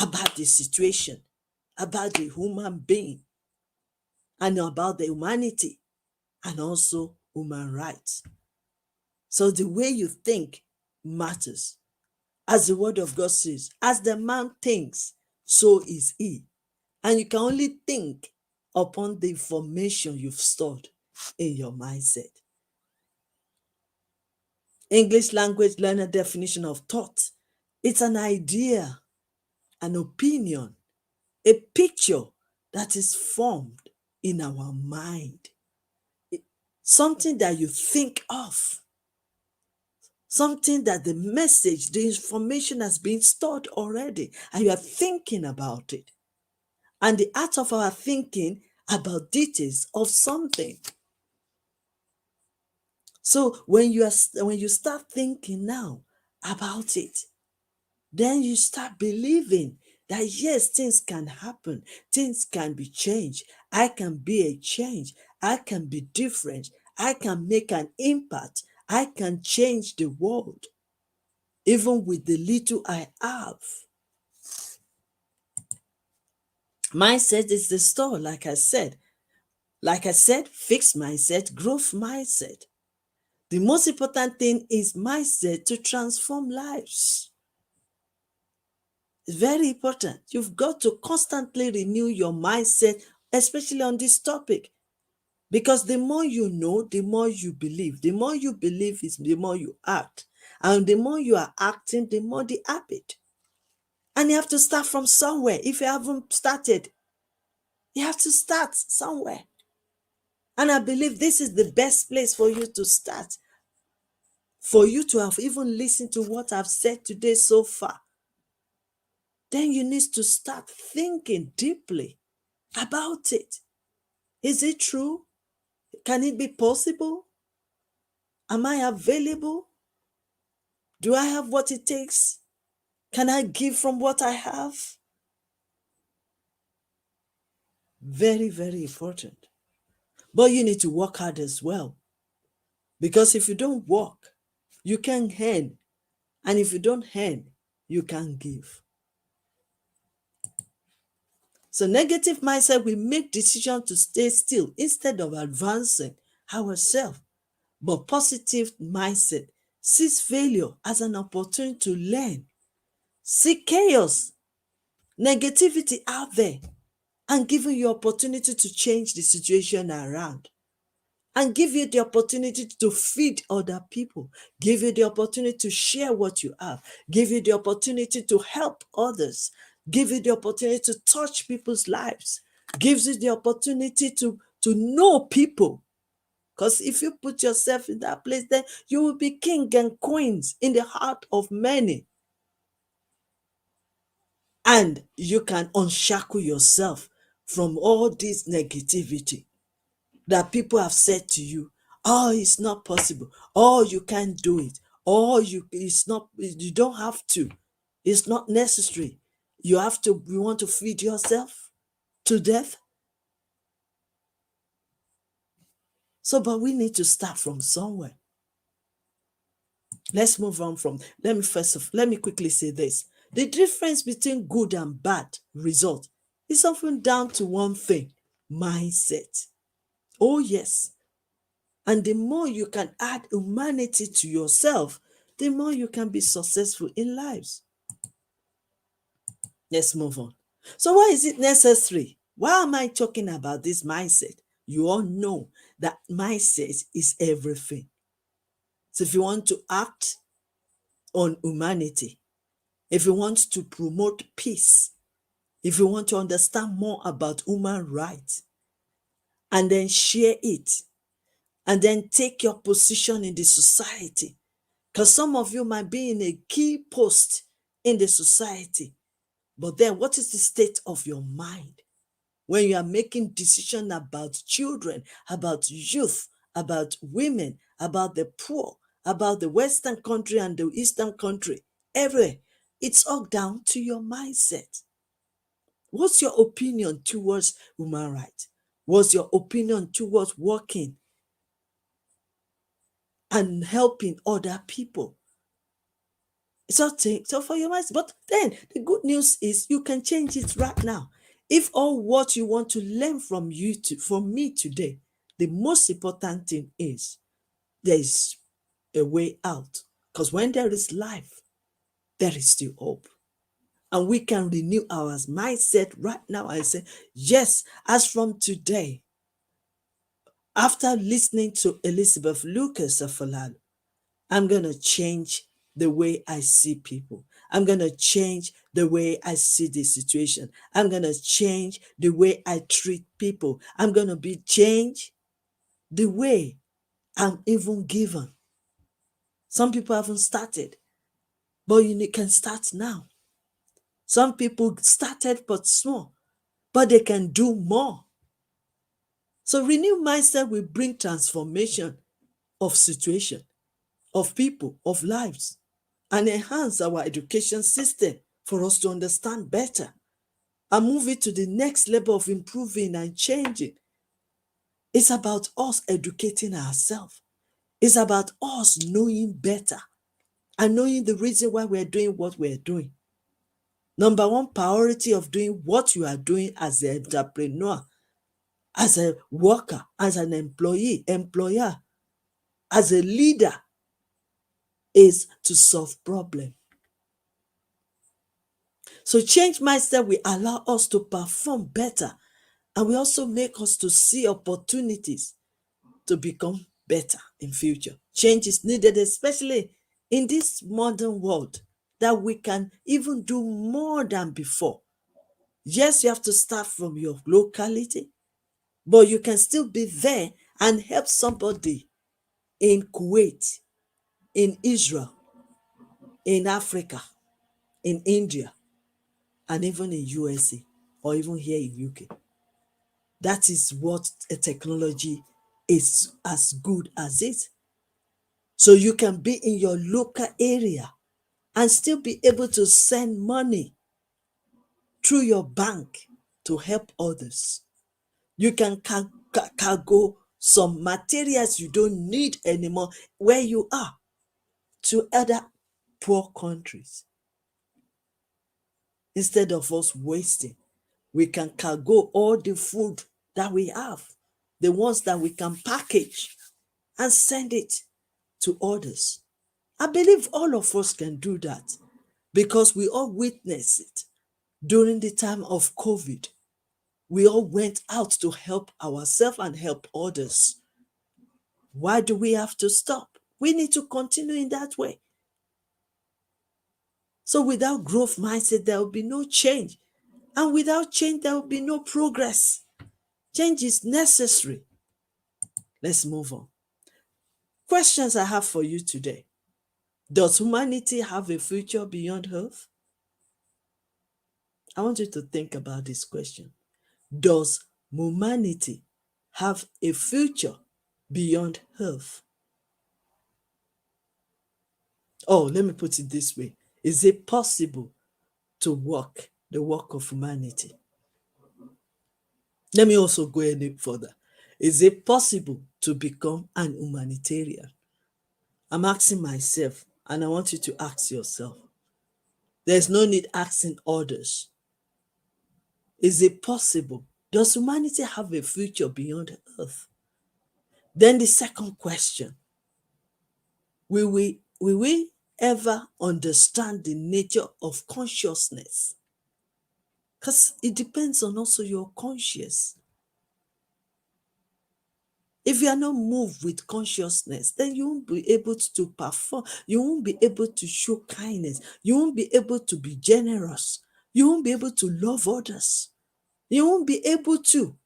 about the situation, about the human being, and about the humanity, and also human rights. So the way you think matters. As the word of God says, as the man thinks, so is he. And you can only think upon the information you've stored in your mindset. English language learner definition of thought. It's an idea, an opinion, a picture that is formed in our mind. Something that you think of. Something that the message, the information has been stored already, and you are thinking about it. And the art of our thinking about details of something. So when you start thinking now about it, then you start believing that yes, things can happen, things can be changed. I can be a change, I can be different, I can make an impact, I can change the world, even with the little I have. Mindset is the store, like I said. Like I said, fixed mindset, growth mindset. The most important thing is mindset to transform lives. It's very important. You've got to constantly renew your mindset, especially on this topic. Because the more you know, the more you believe. The more you believe is the more you act. And the more you are acting, the more the habit. And you have to start from somewhere. If you haven't started, you have to start somewhere. And I believe this is the best place for you to start. For you to have even listened to what I've said today so far. Then you need to start thinking deeply about it. Is it true? Can it be possible? Am I available? Do I have what it takes? Can I give from what I have? Very, very important. But you need to work hard as well. Because if you don't work, you can't earn. And if you don't earn, you can't give. So negative mindset will make decisions to stay still instead of advancing ourselves. But positive mindset sees failure as an opportunity to learn. See chaos, negativity out there, and giving you opportunity to change the situation around. And give you the opportunity to feed other people. Give you the opportunity to share what you have. Give you the opportunity to help others. Give you the opportunity to touch people's lives. Gives you the opportunity to know people. Because if you put yourself in that place, then you will be king and queens in the heart of many. And you can unshackle yourself from all this negativity that people have said to you. Oh, it's not possible. Oh, you can't do it. Oh, it's not, you don't have to. It's not necessary. You want to feed yourself to death. So, but we need to start from somewhere. Let's move on from, let me quickly say this. The difference between good and bad result is often down to one thing: mindset. Oh, yes. And the more you can add humanity to yourself, the more you can be successful in lives. Let's move on. So, why is it necessary? Why am I talking about this mindset? You all know that mindset is everything. So, if you want to act on humanity, if you want to promote peace, if you want to understand more about human rights, and then share it, and then take your position in the society, because some of you might be in a key post in the society, but then what is the state of your mind when you are making decisions about children, about youth, about women, about the poor, about the Western country and the Eastern country, everywhere? It's all down to your mindset. What's your opinion towards human rights? What's your opinion towards working and helping other people? So for your mindset. But then the good news is you can change it right now. If all what you want to learn from me today, the most important thing is there is a way out. Because when there is life, there is still hope. And we can renew our mindset right now and say, yes, as from today, after listening to Elizabeth Lucas Afolalu, I'm going to change the way I see people. I'm going to change the way I see the situation. I'm going to change the way I treat people. I'm going to change the way I'm even given. Some people haven't started, but you can start now. Some people started but small, but they can do more. So renewed mindset will bring transformation of situation, of people, of lives, and enhance our education system for us to understand better and move it to the next level of improving and changing. It's about us educating ourselves. It's about us knowing better and knowing the reason why we're doing what we're doing. Number one priority of doing what you are doing as an entrepreneur, as a worker, as an employee, employer, as a leader, is to solve problems. So change mindset will allow us to perform better, and will also make us to see opportunities to become better in future. Change is needed, especially in this modern world, that we can even do more than before. Yes, you have to start from your locality, but you can still be there and help somebody in Kuwait, in Israel, in Africa, in India, and even in USA, or even here in UK. That is what a technology is as good as it. So you can be in your local area and still be able to send money through your bank to help others. You can cargo some materials you don't need anymore where you are to other poor countries. Instead of us wasting, we can cargo all the food that we have, the ones that we can package, and send it to others. I believe all of us can do that because we all witnessed it during the time of COVID. We all went out to help ourselves and help others. Why do we have to stop? We need to continue in that way. So without growth mindset, there will be no change. And without change, there will be no progress. Change is necessary. Let's move on. Questions I have for you today. Does humanity have a future beyond Earth? I want you to think about this question. Does humanity have a future beyond Earth? Oh, let me put it this way. Is it possible to walk the walk of humanity? Let me also go any further. Is it possible to become an humanitarian? I'm asking myself, and I want you to ask yourself. There's no need asking others. Is it possible? Does humanity have a future beyond Earth? Then the second question, will we ever understand the nature of consciousness? Because it depends on also your conscience. If you are not moved with consciousness, then you won't be able to perform. You won't be able to show kindness. You won't be able to be generous. You won't be able to love others. You won't be able to.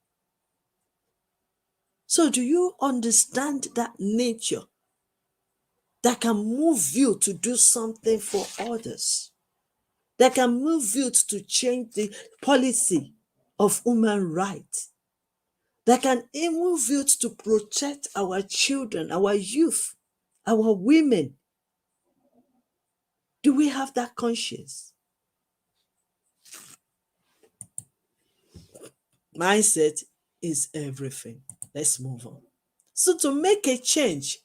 So, do you understand that nature that can move you to do something for others? That can move you to change the policy of human rights? That can move you to protect our children, our youth, our women? Do we have that conscience? Mindset is everything. Let's move on. So, to make a change,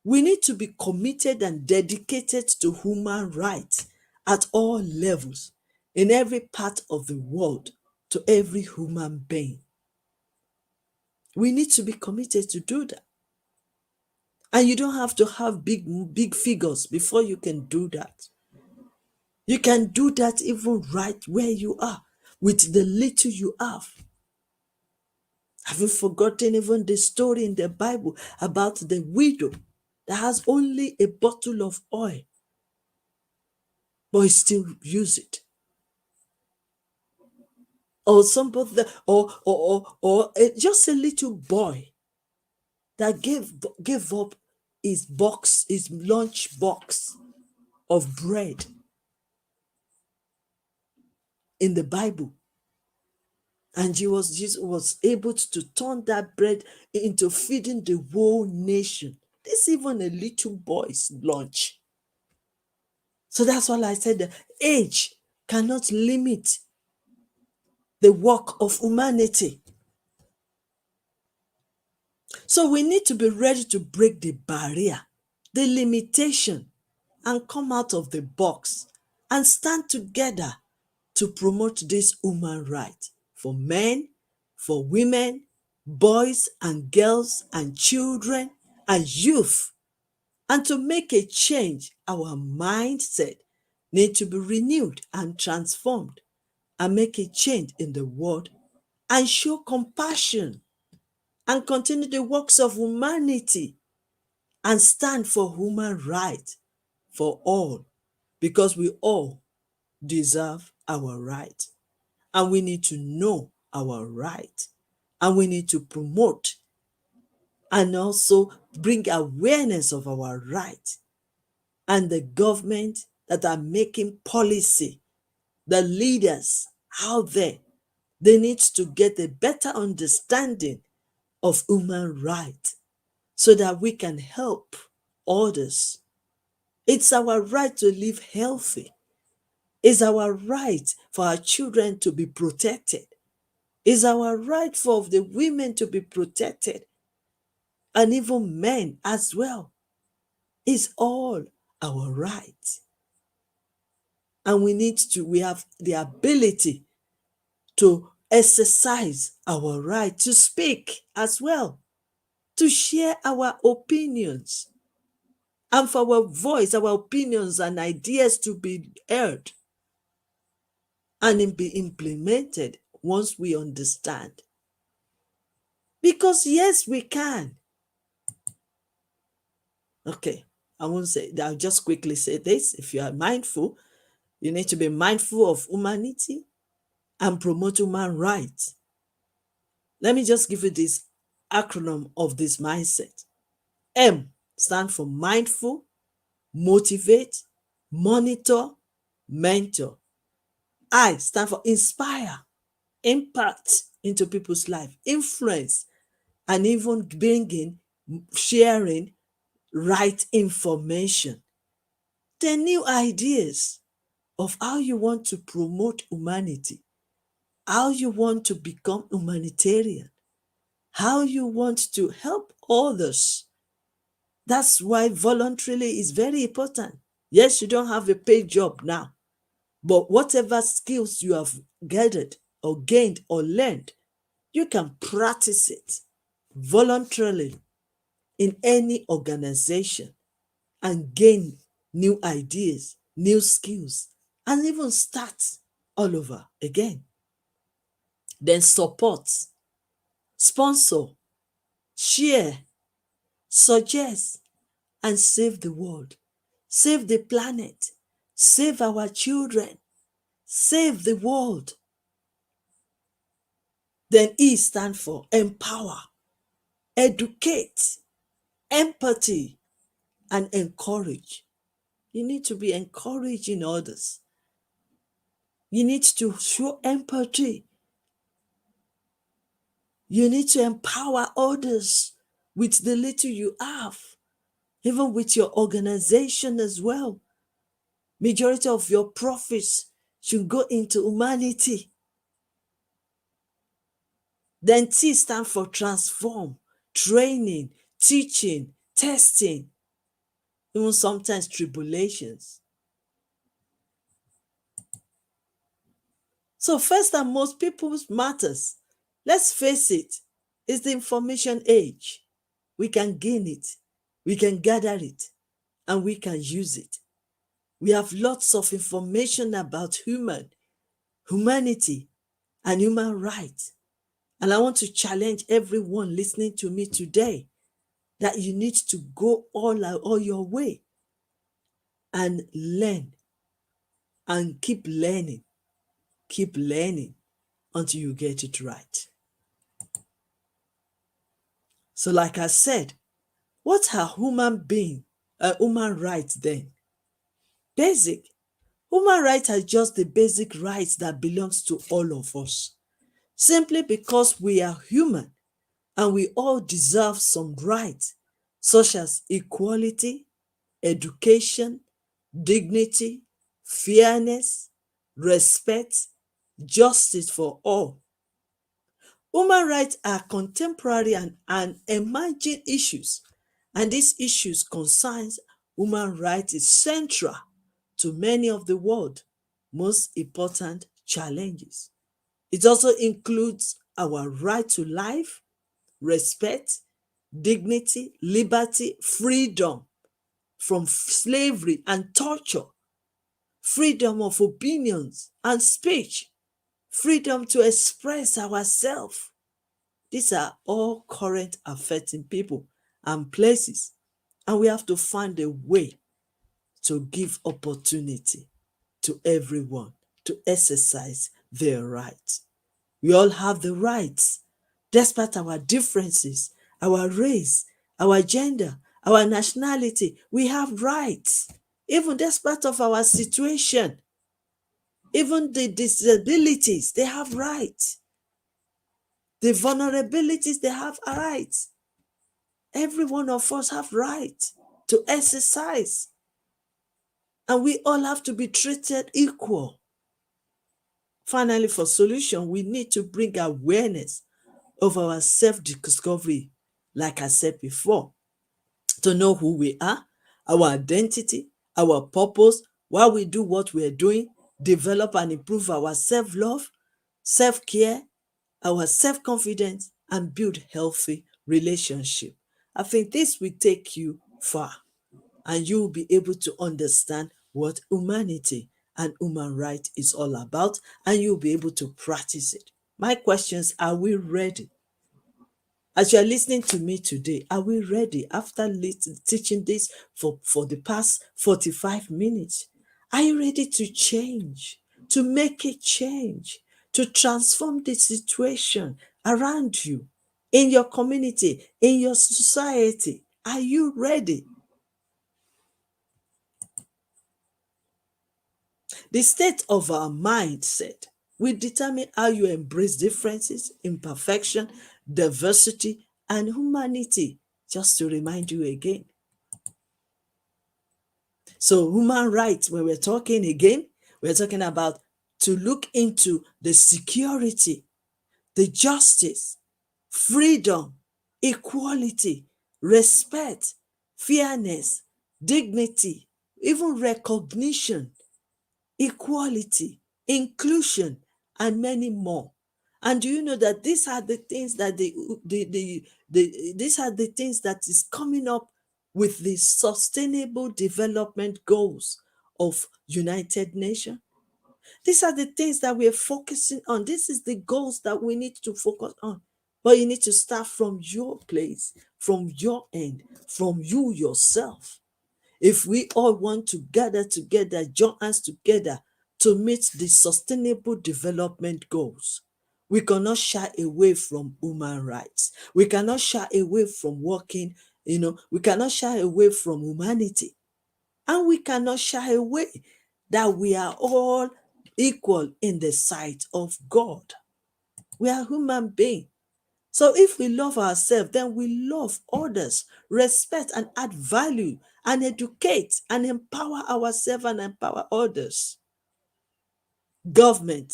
we need to be committed and dedicated to human rights at all levels, in every part of the world, to every human being. We need to be committed to do that. And you don't have to have big figures before you can do that. You can do that even right where you are, with the little you have. Have you forgotten even the story in the Bible about the widow that has only a bottle of oil, but he still use it? Or somebody, just a little boy that gave up his lunch box of bread in the Bible, and Jesus was able to turn that bread into feeding the whole nation. This even a little boy's lunch. So that's why I said the age cannot limit the work of humanity. So we need to be ready to break the barrier, the limitation, and come out of the box and stand together to promote this human right for men, for women, boys and girls and children and youth. And to make a change, our mindset need to be renewed and transformed, and make a change in the world, and show compassion, and continue the works of humanity, and stand for human rights for all, because we all deserve our right, and we need to know our right, and we need to promote and also bring awareness of our right. And the government that are making policy, the leaders out there, they need to get a better understanding of human rights so that we can help others. It's our right to live healthy. It's our right for our children to be protected. It's our right for the women to be protected, and even men as well. It's all our right. And we have the ability to exercise our right to speak as well, to share our opinions, and for our voice, our opinions and ideas to be heard and be implemented once we understand. Because yes, we can. Okay, I'll just quickly say this. If you are mindful, you need to be mindful of humanity and promote human rights. Let me just give you this acronym of this mindset. M stand for mindful, motivate, monitor, mentor. I stand for inspire, impact into people's life, influence, and even bringing, sharing right information. Then new ideas of how you want to promote humanity, how you want to become humanitarian, how you want to help others. That's why voluntarily is very important. Yes, you don't have a paid job now, but whatever skills you have gathered or gained or learned, you can practice it voluntarily in any organization and gain new ideas, new skills, and even start all over again. Then support, sponsor, share, suggest, and save the world, save the planet, save our children, save the world. Then E stand for empower, educate, empathy, and encourage. You need to be encouraging others. You need to show empathy. You need to empower others with the little you have, even with your organization as well. Majority of your profits should go into humanity. Then T stand for transform, training, teaching, testing, even sometimes tribulations. So first and most, people's matters. Let's face it, it's the information age. We can gain it, we can gather it, and we can use it. We have lots of information about humanity, and human rights. And I want to challenge everyone listening to me today that you need to go all your way and learn and keep learning until you get it right. So like I said, what are human rights then? Basic. Human rights are just the basic rights that belongs to all of us. Simply because we are human and we all deserve some rights, such as equality, education, dignity, fairness, respect, justice for all. Human rights are contemporary and emerging issues, and these issues concerns human rights is central to many of the world's most important challenges. It also includes our right to life, respect, dignity, liberty, freedom from slavery and torture, freedom of opinions and speech, freedom to express ourselves. These are all current affecting people and places, and we have to find a way to give opportunity to everyone to exercise their rights. We all have the rights, despite our differences, our race, our gender, our nationality. We have rights, even despite of our situation. Even the disabilities, they have rights. The vulnerabilities, they have rights. Every one of us have rights to exercise, and we all have to be treated equal. Finally, for solution, we need to bring awareness of our self-discovery, like I said before, to know who we are, our identity, our purpose, why we do what we're doing, develop and improve our self-love, self-care, our self-confidence, and build healthy relationship. I think this will take you far, and you will be able to understand what humanity and human right is all about, and you'll be able to practice it. My questions: are we ready? As you are listening to me today, are we ready after teaching this for the past 45 minutes? Are you ready to change, to make a change, to transform the situation around you, in your community, in your society? Are you ready? The state of our mindset will determine how you embrace differences, imperfection, diversity, and humanity. Just to remind you again. So, human rights, when we're talking again, we're talking about to look into the security, the justice, freedom, equality, respect, fairness, dignity, even recognition, equality, inclusion, and many more. And do you know that these are the things that these are the things that is coming up with the Sustainable Development Goals of United Nations? These are the things that we're focusing on. This is the goals that we need to focus on. But you need to start from your place, from your end, from you yourself. If we all want to gather together, join hands together to meet the Sustainable Development Goals, we cannot shy away from human rights. We cannot shy away from working, we cannot shy away from humanity. And we cannot shy away that we are all equal in the sight of God. We are human beings. So if we love ourselves, then we love others, respect and add value, and educate and empower ourselves and empower others. Government,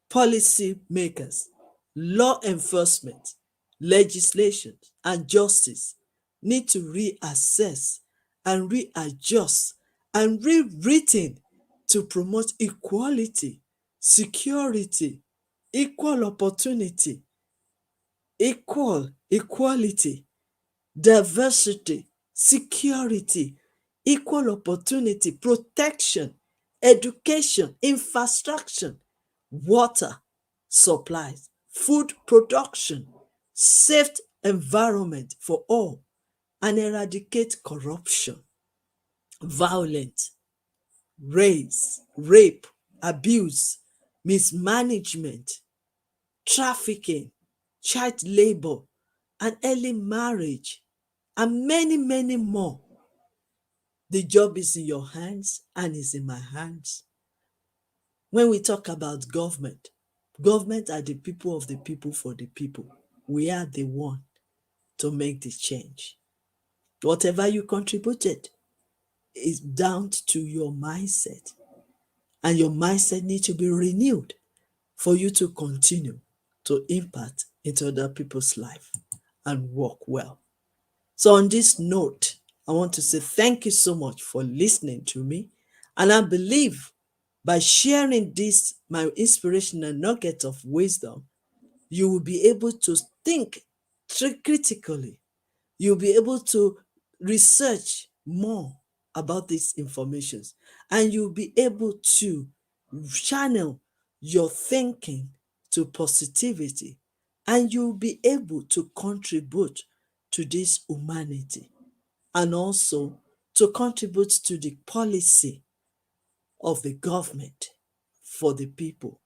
policy makers, law enforcement, legislation, and justice need to reassess and readjust and rewritten to promote equality, security, equal opportunity, equality, diversity, security, equal opportunity, protection, education, infrastructure, water supplies, food production, safe environment for all, and eradicate corruption, violence, rape, abuse, mismanagement, trafficking, child labor, and early marriage, and many, many more. The job is in your hands and is in my hands. When we talk about government are the people of the people for the people. We are the one to make the change. Whatever you contributed is down to your mindset, and your mindset needs to be renewed for you to continue to impact into other people's life and work well. So on this note, I want to say thank you so much for listening to me. And I believe by sharing this, my inspirational nugget of wisdom, you will be able to think critically. You'll be able to research more about these informations, and you'll be able to channel your thinking to positivity, and you'll be able to contribute to this humanity, and also to contribute to the policy of the government for the people,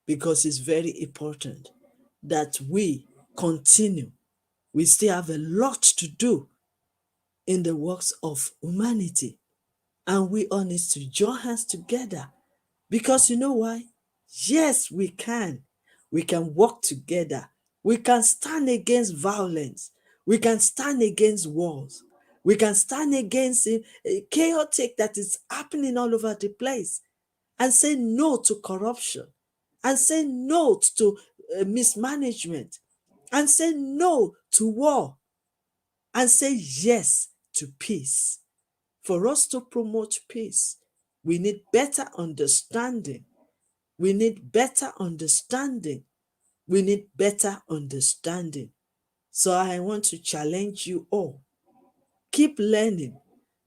because it's very important that we continue. We still have a lot to do in the works of humanity, and we all need to join hands together, because you know why? Yes, we can. We can work together. We can stand against violence. We can stand against wars. We can stand against chaotic that is happening all over the place, and say no to corruption, and say no to mismanagement, and say no to war, and say yes to peace. For us to promote peace, we need better understanding. We need better understanding. We need better understanding. So I want to challenge you all. Keep learning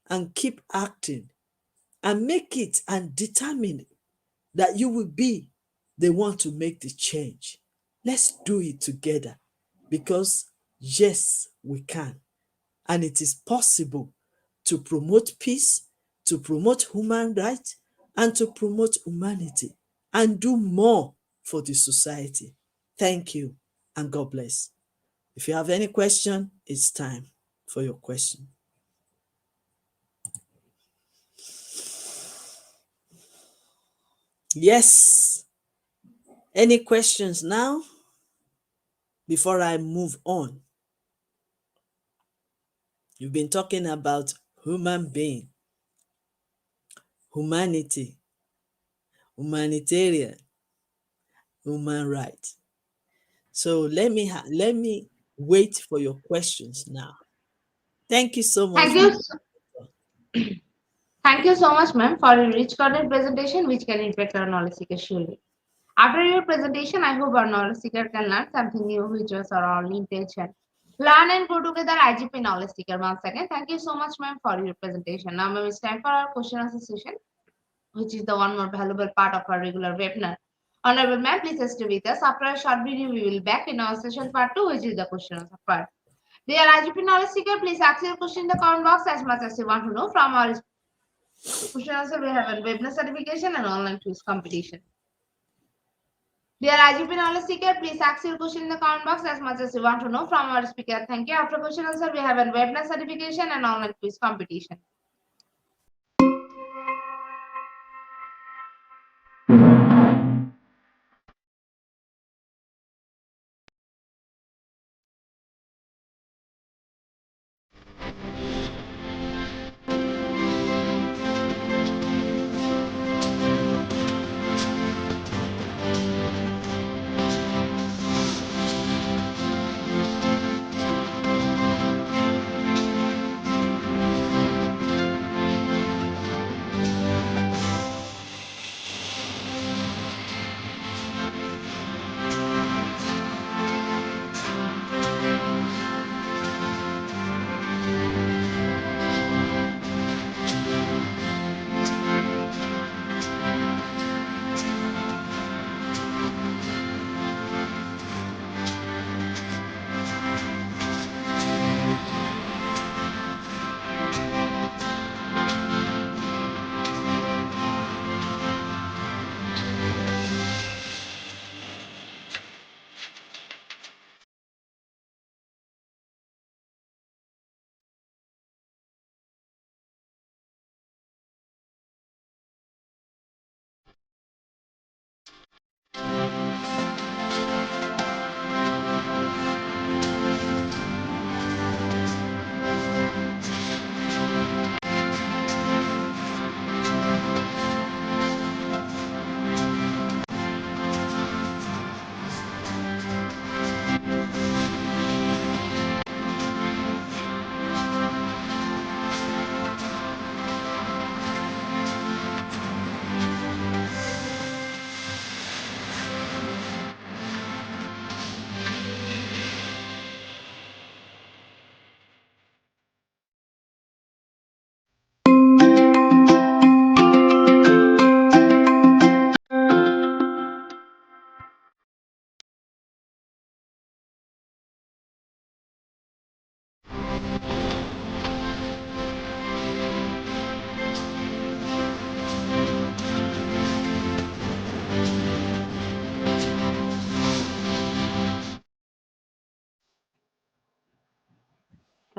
and keep acting, and make it and determine that you will be the one to make the change. Let's do it together, because yes, we can. And it is possible to promote peace, to promote human rights, and to promote humanity, and do more for the society. Thank you, and God bless. If you have any question, it's time for your question. Yes. Any questions now before I move on? You've been talking about human being, humanity, humanitarian, human rights. So let me wait for your questions now. Thank you so Thank much, you. Mr. Thank you so much, ma'am, for your rich content presentation, which can impact our knowledge seekers surely. After your presentation, I hope our knowledge seeker can learn something new, which was our only intention. Learn and grow together, IGP knowledge seeker. Once again, thank you so much, ma'am, for your presentation. Now, ma'am, it's time for our question answer session, which is the one more valuable part of our regular webinar. Honorable ma'am, please stay with us. After a short video, we will back in our session part 2, which is the question answer part. Dear IGP knowledge seeker, please ask your question in the comment box as much as you want to know from our question answer. We have a webinar certification and online quiz competition. Dear IGP knowledge seeker, please ask your question in the comment box as much as you want to know from our speaker. Thank you. After question answer, we have a webinar certification and online quiz competition.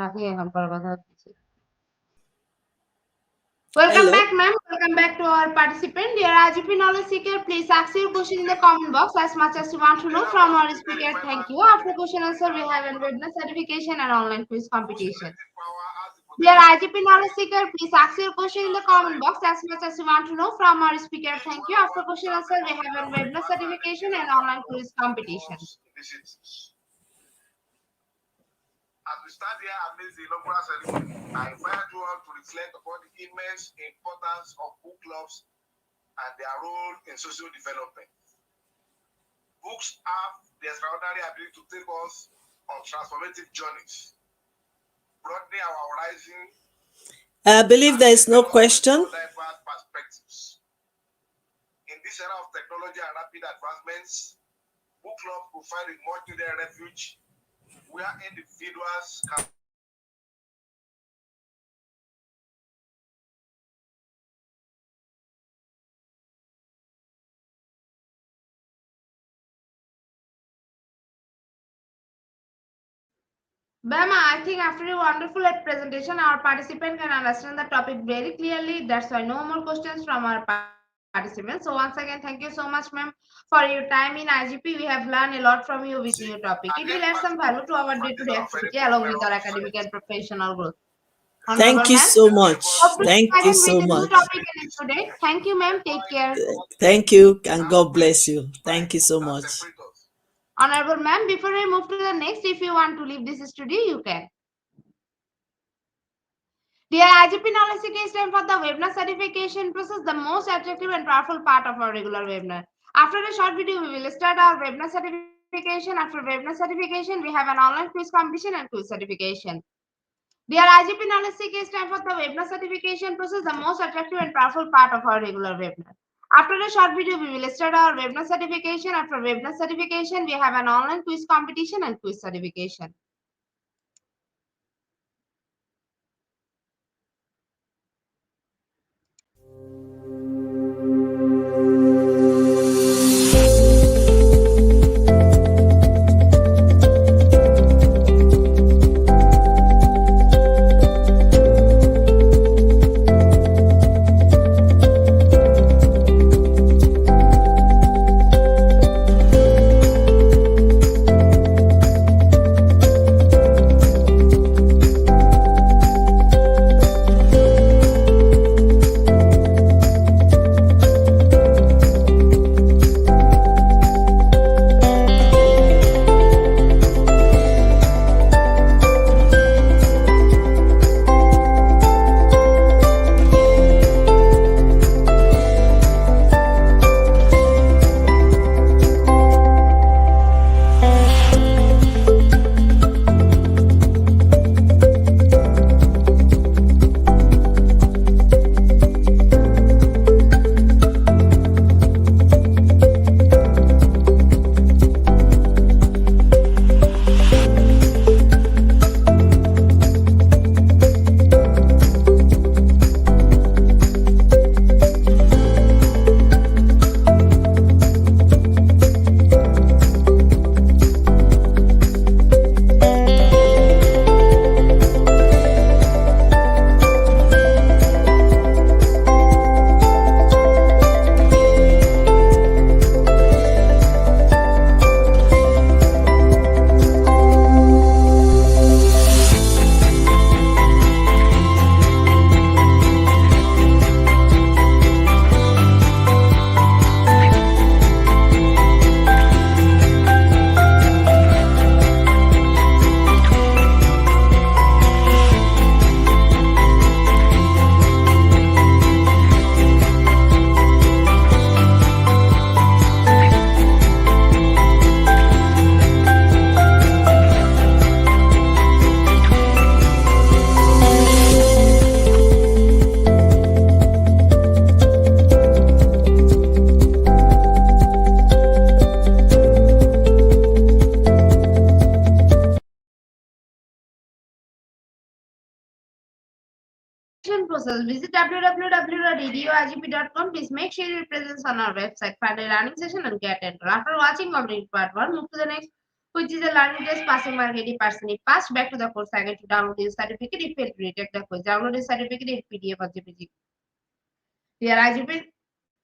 Welcome Hello. back, ma'am. Welcome back to our participant. Dear IGP knowledge seeker, please ask your question in the comment box as much as you want to know from our speaker. Thank you. After question answer, we have a webinar certification and online quiz competition. Dear IGP knowledge seeker, please ask your question in the comment box as much as you want to know from our speaker. Thank you. After question answer, we have a webinar certification and online quiz competition. As we stand here amidst the inaugural ceremony, I invite you all to reflect upon the immense importance of book clubs and their role in social development. Books have the extraordinary ability to take us on transformative journeys, broadening our horizon. I believe there is no question. Diverse perspectives. In this era of technology and rapid advancements, book clubs provide a much-needed refuge where individuals can Bama, I think after your wonderful presentation, our participant can understand the topic very clearly. That's why no more questions from our participant. participants. So once again, thank you so much, ma'am, for your time in IGP. We have learned a lot from you with your topic. It will add some value to our day-to-day activity along with our academic and professional growth. Honorable Thank you ma'am, so much. hope to Thank see you again so with a new much. topic in today. Thank you, ma'am. Take care. Thank you, and God bless you. Thank you so much. Honorable ma'am, before we move to the next, if you want to leave this studio, you can. Dear IGP Knowledge Seeker, it's time for the webinar certification process, the most attractive and powerful part of our regular webinar. After a short video, we will start our webinar certification. After webinar certification, we have an online quiz competition and quiz certification. Dear IGP Knowledge Seeker, it's time for the webinar certification process, the most attractive and powerful part of our regular webinar. After a short video, we will start our webinar certification. After webinar certification, we have an online quiz competition and quiz certification. Process. Visit www.eduigp.com. Please make sure your presence on our website. Find a learning session and get enrolled. After watching complete part 1, move to the next, which is a learning test passing mark 80%. If passed, back to the course again to download your certificate. If failed, retake the quiz. Download your certificate in PDF or JPG. Dear IGP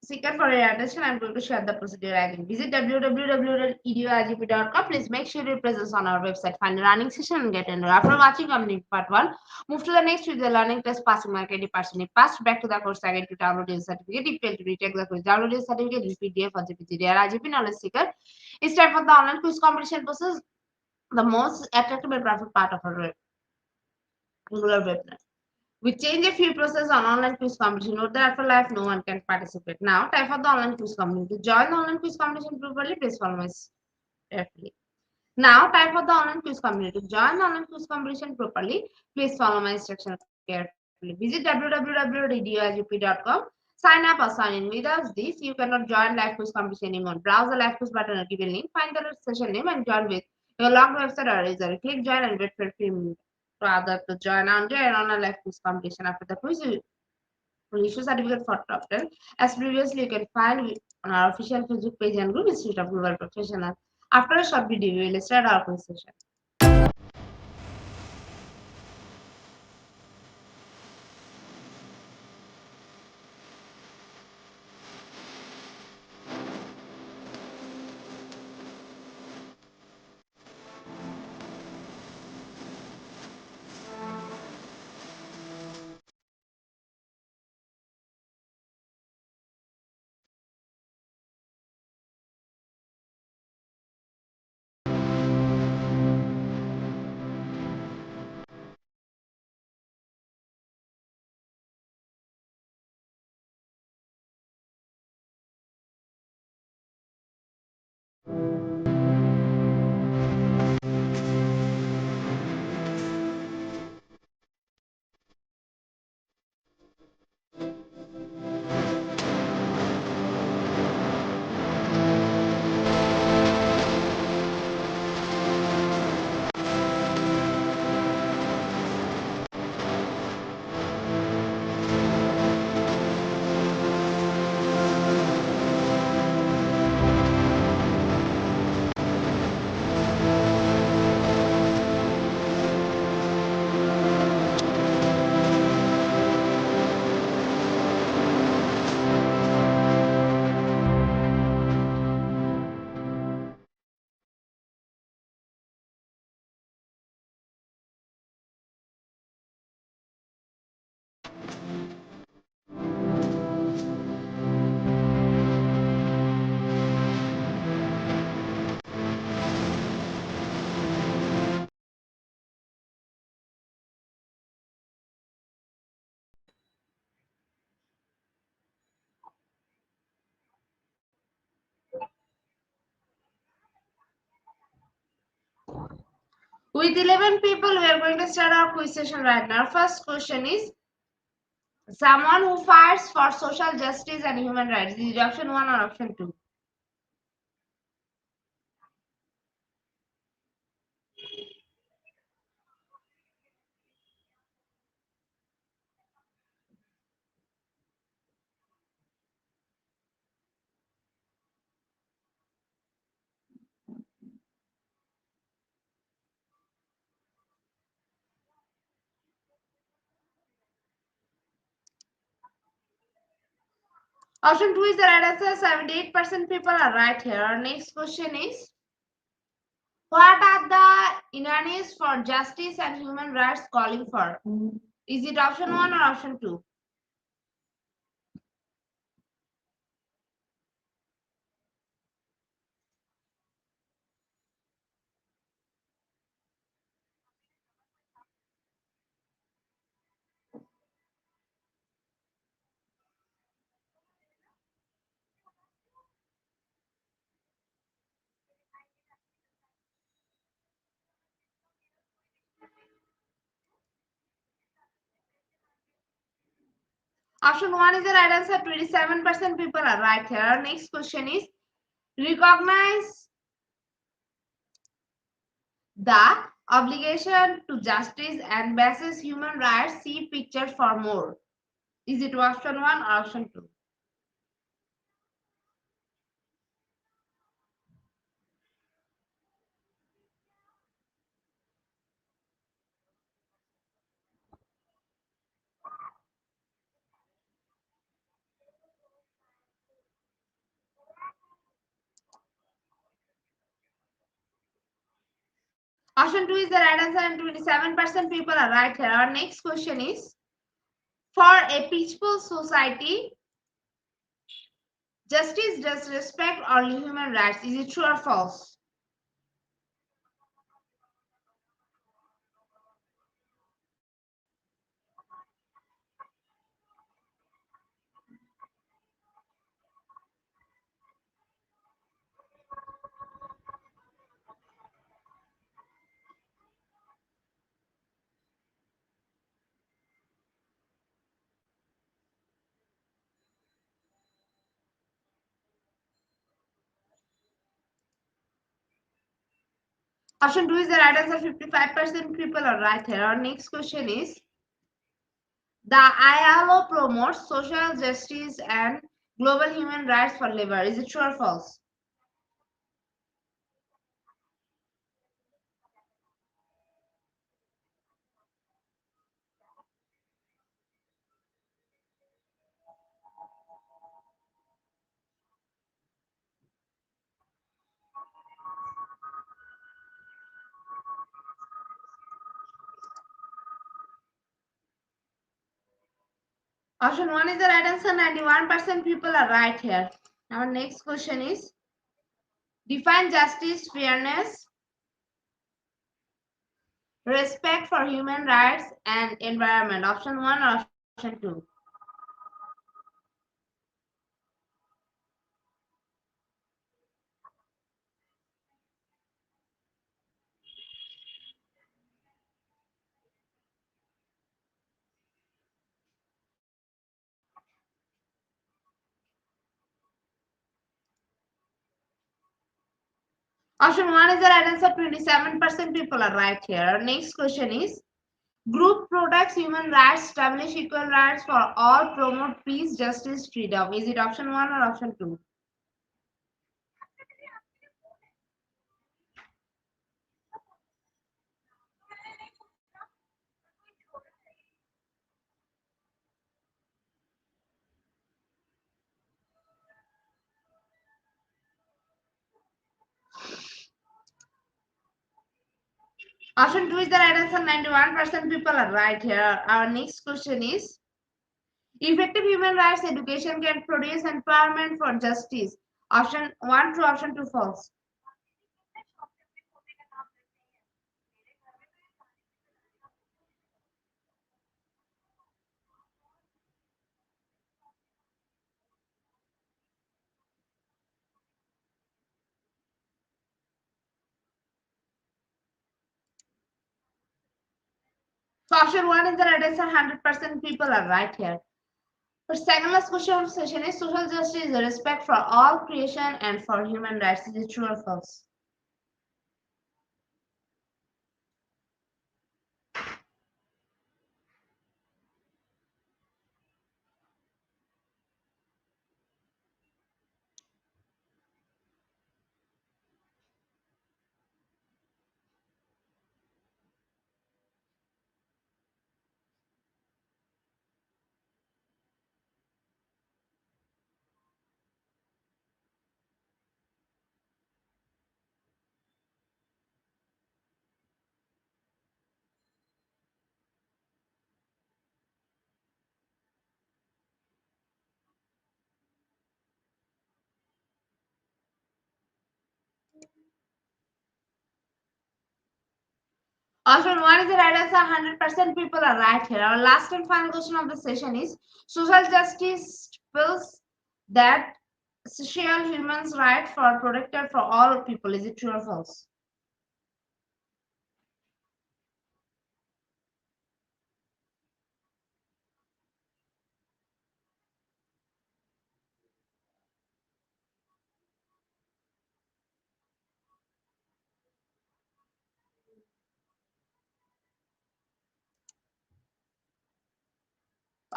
Seeker, for your attention, I'm going to share the procedure again. Visit www.eduigp.com. Please make sure your presence on our website. Find a learning session and get enrolled. After watching complete part 1, move to the next with the learning test passing mark 80%. If passed, back to the course again to download your certificate. If failed, to retake the quiz. Download your certificate in PDF or JPG. Dear IGP Knowledge Seeker, it's time for the online quiz competition process, the most attractive and powerful part of our regular webinar. We change a few process on online quiz competition. Note that after live, no one can participate. Now, time for the online quiz competition. To join the online quiz competition properly, please follow my carefully. Now, time for the online quiz competition. To join the online quiz competition properly, please follow my instructions carefully. Visit www.eduigp.com. Sign up or sign in. Without this, you cannot join live quiz competition anymore. Browse the live quiz button or given link. Find the session name and join with your logged website or user. Click join and wait for a few minutes to other to join on a live quiz competition. After the quiz, you will issue certificate for top 10. As previously, you can find on our official Facebook page and group Institute of Global Professionals. After a short video, we will start our quiz session. With 11 people, we are going to start our quiz session right now. First question is, someone who fights for social justice and human rights. Is it option 1 or option 2? Option 2 is the right answer. 78% people are right here. Our next question is, what are the Iranis for justice and human rights calling for? Is it option 1 or option 2? Option 1 is the right answer. 27% people are right here. Our next question is, recognize the obligation to justice and basis human rights. See picture for more. Is it option 1 or option 2? Option 2 is the right answer and 27% people are right here. Our next question is, for a peaceful society, justice does respect only human rights. Is it true or false? Option 2 is the right answer. 55% people are right here. Our next question is, the ILO promotes social justice and global human rights for labor. Is it true or false? Option 1 is the right answer. 91% people are right here. Our next question is, define justice, fairness, respect for human rights and environment. Option 1 or option 2? Option 1 is the right answer. 27% people are right here. Our next question is, group protects human rights, establish equal rights for all, promote peace, justice, freedom. Is it option 1 or option 2? Option 2 is the right answer. 91% people are right here. Our next question is, effective human rights education can produce empowerment for justice. Option 1 true, option 2 false. So option 1 is the right answer. 100% people are right here. The second last question of the session is social justice is a respect for all creation and for human rights. Is it true or false? Option 1 is the right answer. 100% people are right here. Our last and final question of the session is social justice bills that social human rights for protected for all people. Is it true or false?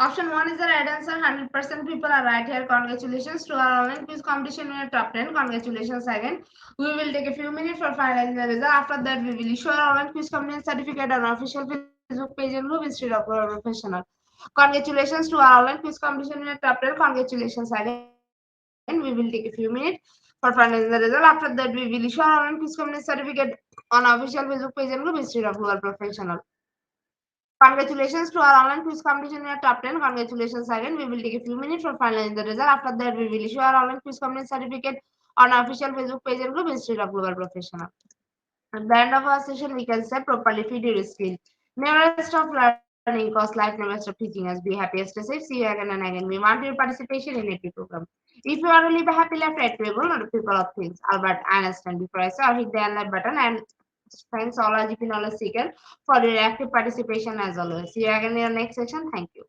Option 1 is the right answer. 100% people are right here. Congratulations to our online quiz competition winner top 10. Congratulations again. We will take a few minutes for finalizing the result. After that, we will issue our online quiz competition certificate on our official Facebook page and group instead of our professional. Congratulations to our online quiz competition winner top 10. Congratulations again. We will take a few minutes for finalizing the result. After that, we will issue our online quiz competition certificate on our official Facebook page and group instead of our professional. Congratulations to our online quiz competition in our top 10. Congratulations again. We will take a few minutes for finalizing the result. After that, we will issue our online quiz competition certificate on our official Facebook page and group instead of Global Professional. At the end of our session, we can say properly feed your skill. Never stop learning cause life never stop teaching us. Be happy, stay safe. See you again and again. We want your participation in every program. If you are really happy left right, we will not people of things. Albert Einstein before I say or hit the like button and thanks all our GP knowledge seeker for your active participation as always. See you again in the next session. Thank you.